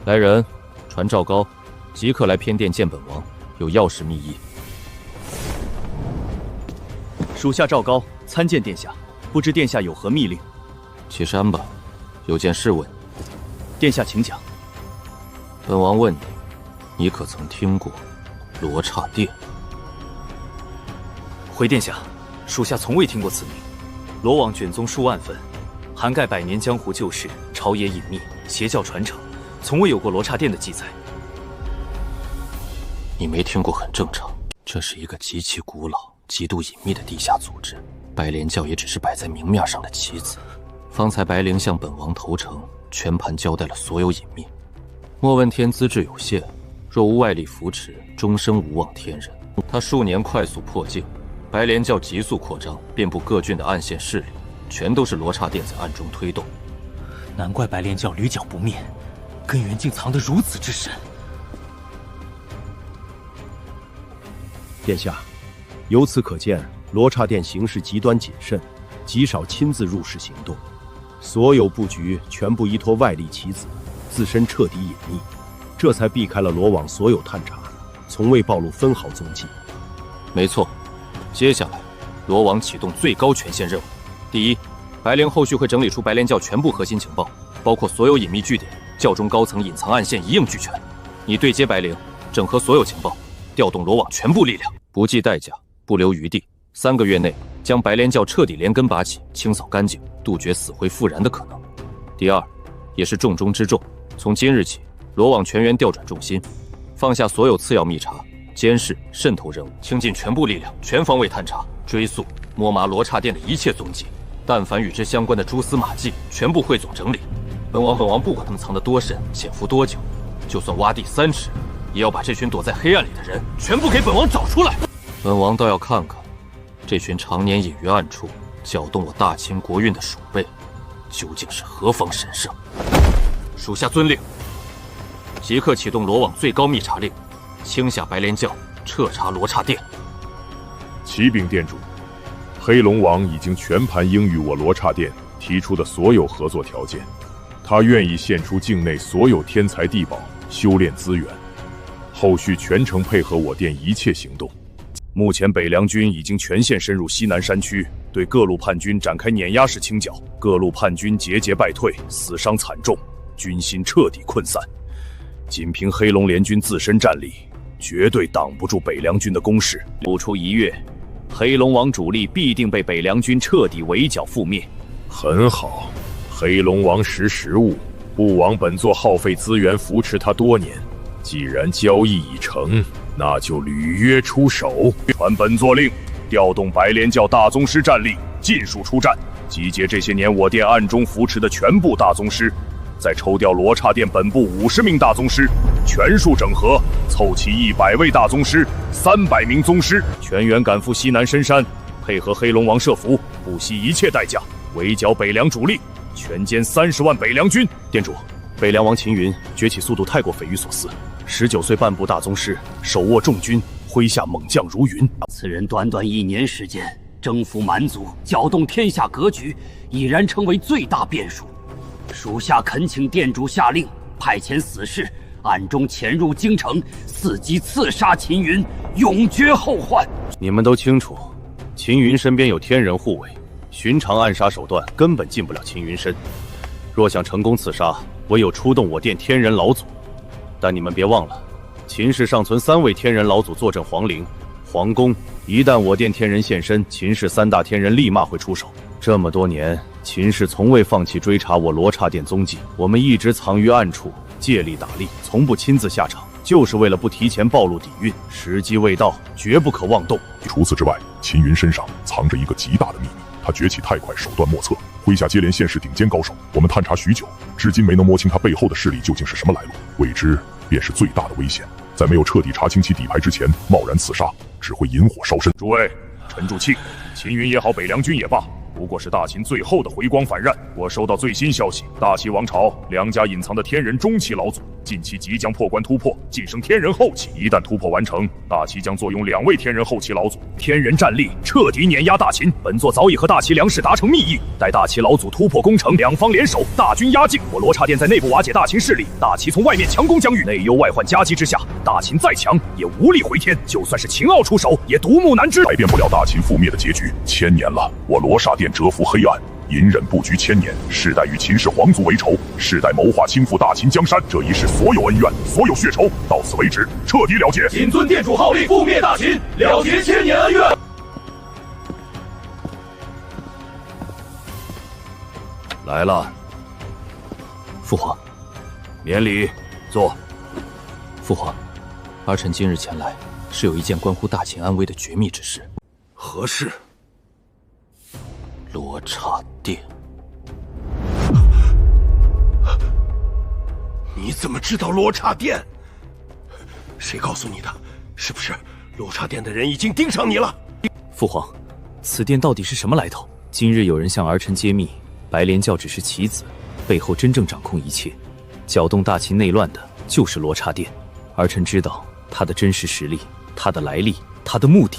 来人，传赵高，即刻来偏殿见本王，有要事密议。属下赵高参见殿下，不知殿下有何密令？起山吧，有件事问你。殿下请讲。本王问你，你可曾听过罗刹殿？回殿下，属下从未听过此名。罗网卷宗数万份，涵盖百年江湖旧事、朝野隐秘、邪教传承，从未有过罗刹殿的记载。你没听过很正常，这是一个极其古老、极度隐秘的地下组织，白莲教也只是摆在明面上的棋子。方才白灵向本王投诚，全盘交代了所有隐秘。莫问天资质有限，若无外力扶持，终生无望天人。他数年快速破境，白莲教急速扩张，遍布各郡的暗线势力，全都是罗刹殿在暗中推动。难怪白莲教屡剿不灭，根源竟藏得如此之深。殿下，由此可见，罗刹殿行事极端谨慎，极少亲自入室行动，所有布局全部依托外力棋子，自身彻底隐秘，这才避开了罗网所有探查，从未暴露分毫踪迹。没错，接下来罗网启动最高权限任务。第一，白灵后续会整理出白莲教全部核心情报，包括所有隐秘据点、教中高层隐藏暗线一应俱全。你对接白灵，整合所有情报，调动罗网全部力量，不计代价，不留余地。3个月内将白莲教彻底连根拔起，清扫干净，杜绝死灰复燃的可能。第二，也是重中之重，从今日起，罗网全员调转重心，放下所有次要密查、监视、渗透任务，倾尽全部力量，全方位探查、追溯、摸麻罗刹殿的一切踪迹，但凡与之相关的蛛丝马迹，全部汇总整理。本王不管他们藏得多深，潜伏多久，就算挖地3尺，也要把这群躲在黑暗里的人全部给本王找出来。本王倒要看看，这群常年隐于暗处，搅动我大清国运的鼠辈，究竟是何方神圣？属下遵令，即刻启动罗网最高密查令，清下白莲教，彻查罗刹殿。启禀殿主，黑龙王已经全盘应允我罗刹殿提出的所有合作条件，他愿意献出境内所有天才地宝、修炼资源，后续全程配合我殿一切行动。目前北凉军已经全线深入西南山区，对各路叛军展开碾压式清剿，各路叛军节节败退，死伤惨重，军心彻底溃散。仅凭黑龙联军自身战力，绝对挡不住北凉军的攻势。不出1月，黑龙王主力必定被北凉军彻底围剿覆灭。很好，黑龙王识时务，不枉本座耗费资源扶持他多年。既然交易已成，那就履约出手。传本座令，调动白莲教大宗师战力，尽数出战，集结这些年我殿暗中扶持的全部大宗师，再抽调罗刹殿本部50名大宗师，全数整合，凑齐100位大宗师，300名宗师，全员赶赴西南深山，配合黑龙王设伏，不惜一切代价围剿北凉主力，全歼30万北凉军。殿主，北凉王秦云崛起速度太过匪夷所思，19岁半步大宗师，手握重军，麾下猛将如云。此人短短1年时间，征服蛮族，搅动天下格局，已然成为最大变数。属下恳请殿主下令，派遣死士暗中潜入京城，伺机刺杀秦云，永绝后患。你们都清楚，秦云身边有天人护卫，寻常暗杀手段根本进不了秦云深。若想成功刺杀，唯有出动我殿天人老祖。但你们别忘了，秦氏尚存3位天人老祖坐镇皇陵、皇宫。一旦我殿天人现身，秦氏3大天人立马会出手。这么多年，秦氏从未放弃追查我罗刹殿踪迹，我们一直藏于暗处，借力打力，从不亲自下场，就是为了不提前暴露底蕴。时机未到，绝不可妄动。除此之外，秦云身上藏着一个极大的秘密，他崛起太快，手段莫测，麾下接连现世顶尖高手。我们探查许久，至今没能摸清他背后的势力究竟是什么来路，未知便是最大的危险。在没有彻底查清其底牌之前，贸然刺杀，只会引火烧身。诸位，沉住气，秦云也好，北凉军也罢，不过是大秦最后的回光返轫。我收到最新消息，大齐王朝2家隐藏的天人中期老祖，近期即将破关突破，晋升天人后期。一旦突破完成，大齐将坐拥2位天人后期老祖，天人战力彻底碾压大秦。本座早已和大齐梁氏达成密议，待大齐老祖突破攻城，两方联手，大军压境。我罗刹殿在内部瓦解大秦势力，大齐从外面强攻疆域，内忧外患夹击之下，大秦再强也无力回天。就算是秦傲出手，也独木难支，改变不了大秦覆灭的结局。1000年了，我罗刹殿蛰伏黑暗，隐忍布局1000年，世代与秦氏皇族为仇，世代谋划倾覆大秦江山。这一世所有恩怨，所有血仇，到此为止，彻底了结。谨遵殿主号令，覆灭大秦，了结1000年恩怨。来了，父皇，免礼，坐。父皇，儿臣今日前来，是有一件关乎大秦安危的绝密之事。何事？罗刹殿。你怎么知道罗刹殿？谁告诉你的？是不是罗刹殿的人已经盯上你了？父皇，此殿到底是什么来头？今日有人向儿臣揭秘，白莲教只是棋子，背后真正掌控一切，搅动大秦内乱的就是罗刹殿。儿臣知道他的真实实力，他的来历，他的目的。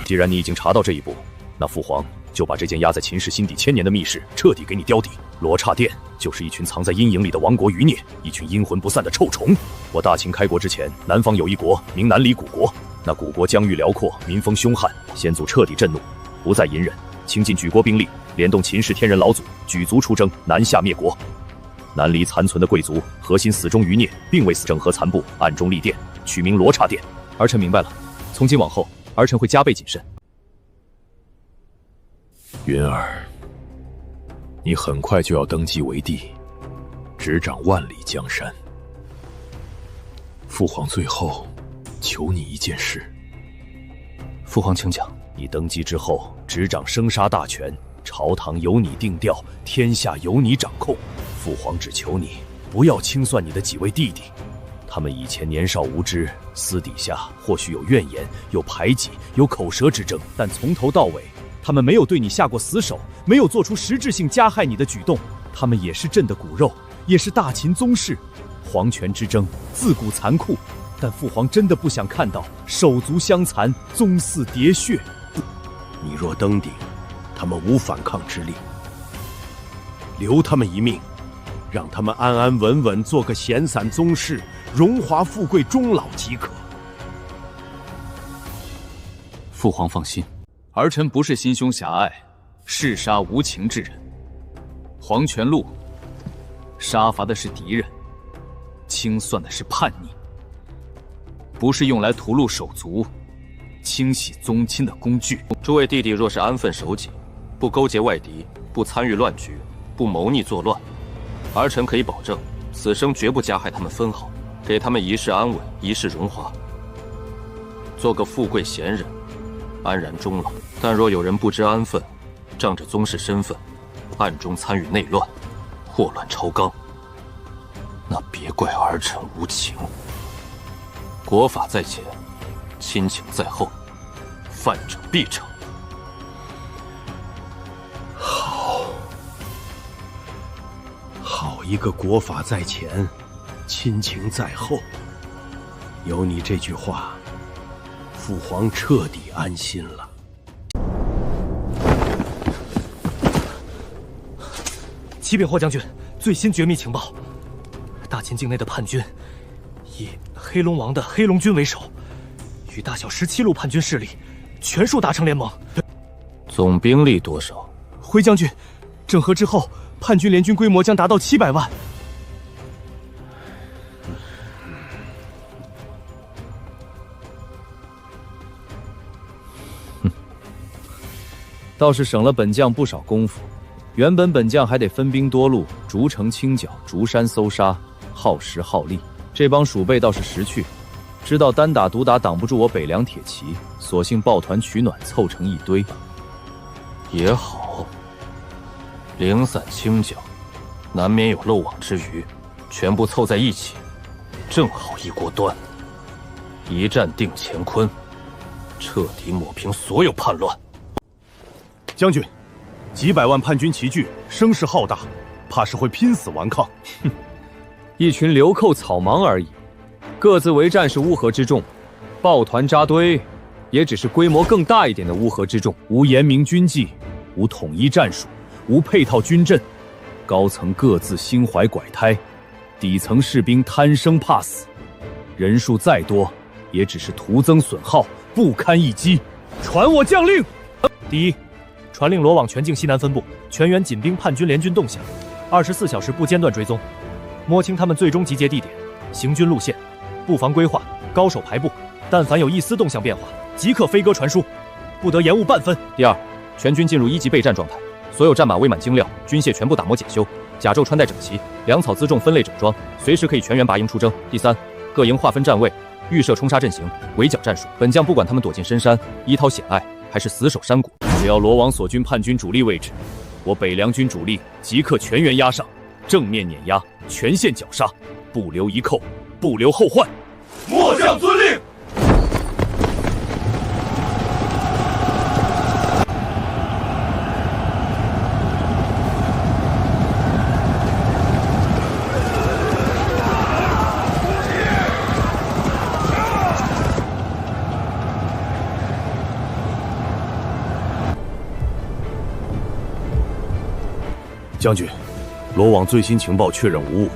既然你已经查到这一步，那父皇就把这件压在秦氏心底1000年的密事彻底给你雕底。罗刹殿就是一群藏在阴影里的亡国余孽，一群阴魂不散的臭虫。我大秦开国之前，南方有一国名南离古国，那古国疆域辽阔，民风凶悍，先祖彻底震怒，不再隐忍，倾尽举国兵力，联动秦氏天人老祖，举族出征，南下灭国。南离残存的贵族核心死忠余孽，并未死，整合残部，暗中立殿，取名罗刹殿。儿臣明白了，从今往后，儿臣会加倍谨慎。云儿，你很快就要登基为帝，执掌万里江山。父皇最后求你一件事。父皇请讲。你登基之后，执掌生杀大权，朝堂由你定调，天下由你掌控。父皇只求你不要清算你的几位弟弟，他们以前年少无知，私底下或许有怨言，有排挤，有口舌之争，但从头到尾，他们没有对你下过死手，没有做出实质性加害你的举动。他们也是朕的骨肉，也是大秦宗室。皇权之争自古残酷，但父皇真的不想看到手足相残，宗嗣喋血。你若登顶，他们无反抗之力，留他们一命，让他们安安稳稳做个闲散宗室，荣华富贵终老即可。父皇放心，儿臣不是心胸狭隘、嗜杀无情之人。黄泉路杀伐的是敌人，清算的是叛逆，不是用来屠戮手足、清洗宗亲的工具。诸位弟弟若是安分守己，不勾结外敌，不参与乱局，不谋逆作乱，儿臣可以保证，此生绝不加害他们分毫，给他们一世安稳，一世荣华，做个富贵闲人，安然终老。但若有人不知安分，仗着宗室身份，暗中参与内乱，祸乱朝纲，那别怪儿臣无情。国法在前，亲情在后，犯者必惩。好一个国法在前，亲情在后。有你这句话，父皇彻底安心了。启禀霍将军，最新绝密情报：大秦境内的叛军以黑龙王的黑龙军为首，与大小17路叛军势力全数达成联盟。总兵力多少？回将军，整合之后，叛军联军规模将达到700万。倒是省了本将不少功夫。原本本将还得分兵多路，逐城清剿，逐山搜杀，耗时耗力。这帮鼠辈倒是识趣，知道单打独打挡不住我北凉铁骑，索性抱团取暖，凑成一堆。也好，零散清剿，难免有漏网之鱼，全部凑在一起，正好一锅端。一战定乾坤，彻底抹平所有叛乱。将军，几百万叛军齐聚，声势浩大，怕是会拼死顽抗。哼，一群流寇草莽而已，各自为战是乌合之众，抱团扎堆，也只是规模更大一点的乌合之众。无严明军纪，无统一战术，无配套军阵，高层各自心怀拐胎，底层士兵贪生怕死，人数再多，也只是徒增损耗，不堪一击。传我将令：第一，传令罗网全境西南分部全员紧盯叛军联军动向，24小时不间断追踪，摸清他们最终集结地点、行军路线、布防规划、高手排布。但凡有一丝动向变化，即刻飞鸽传书，不得延误半分。第二，全军进入1级备战状态，所有战马未满精料，军械全部打磨检修，甲胄穿戴整齐，粮草辎重分类整装，随时可以全员拔营出征。第三，各营划分站位，预设冲杀阵型，围剿战术。本将不管他们躲进深山、依掏险隘，还是死守山谷，只要罗网所军叛军主力位置，我北凉军主力即刻全员压上，正面碾压，全线绞杀，不留一寇，不留后患。末将遵令。将军，罗网最新情报确认无误，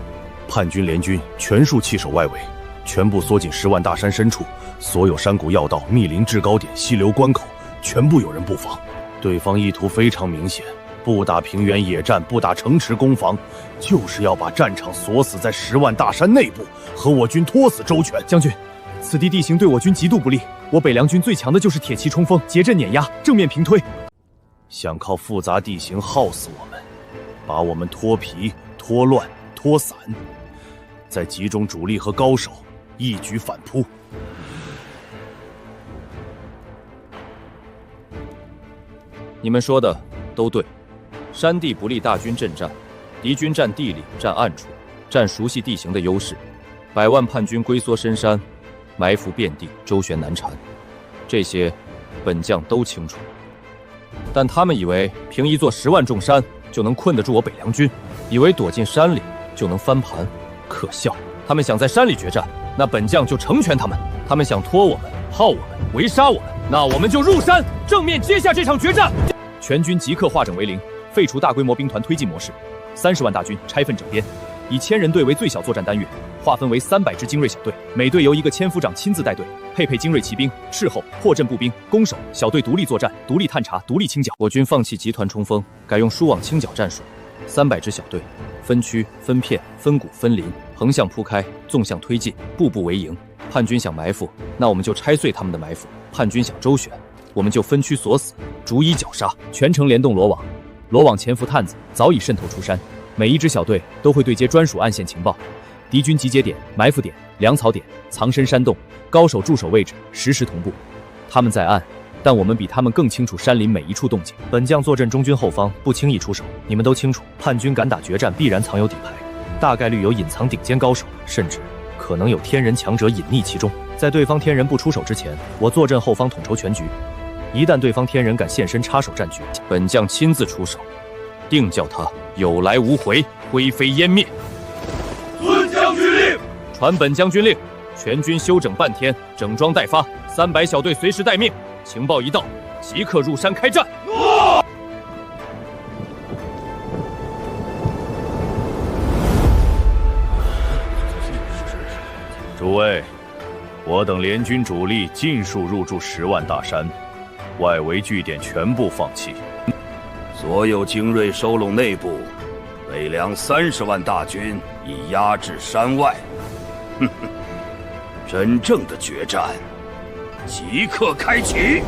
叛军联军全数弃守外围，全部缩进10万大山深处，所有山谷要道、密林制高点、溪流关口，全部有人布防。对方意图非常明显，不打平原野战，不打城池攻防，就是要把战场锁死在10万大山内部，和我军拖死周全。将军，此地地形对我军极度不利，我北凉军最强的就是铁骑冲锋，结阵碾压，正面平推。想靠复杂地形耗死我们，把我们脱皮、脱乱、脱散，再集中主力和高手，一举反扑。你们说的都对，山地不利大军阵战，敌军占地里、占暗处，占熟悉地形的优势。100万叛军龟缩深山，埋伏遍地，周旋难缠，这些本将都清楚。但他们以为凭一座10万重山就能困得住我北凉军，以为躲进山里就能翻盘，可笑！他们想在山里决战，那本将就成全他们；他们想拖我们、耗我们、围杀我们，那我们就入山，正面接下这场决战。全军即刻化整为零，废除大规模兵团推进模式，30万大军拆分整编，以1000人队为最小作战单元，划分为300支精锐小队，每队由一个千夫长亲自带队，配备精锐骑兵、斥候、破阵步兵、攻守，小队独立作战、独立探查、独立清剿。我军放弃集团冲锋，改用疏网清剿战术，300支小队，分区、分片、分股、分林，横向铺开，纵向推进，步步为营。叛军想埋伏，那我们就拆碎他们的埋伏；叛军想周旋，我们就分区锁死，逐一绞杀，全程联动罗网。罗网潜伏探子早已渗透出山，每一支小队都会对接专属暗线情报，敌军集结点、埋伏点、粮草点、藏身山洞、高手驻守位置实时同步。他们在暗，但我们比他们更清楚山林每一处动静。本将坐镇中军后方，不轻易出手。你们都清楚，叛军敢打决战，必然藏有底牌，大概率有隐藏顶尖高手，甚至可能有天人强者隐匿其中。在对方天人不出手之前，我坐镇后方统筹全局。一旦对方天人敢现身插手战局，本将亲自出手，定叫他有来无回，灰飞烟灭。遵将军令，传本将军令，全军休整半天，整装待发，300小队随时待命。情报一到，即刻入山开战。诺。诸位，我等联军主力尽数入驻10万大山，外围据点全部放弃，所有精锐收拢内部，北凉30万大军已压制山外。哼哼，真正的决战即刻开启！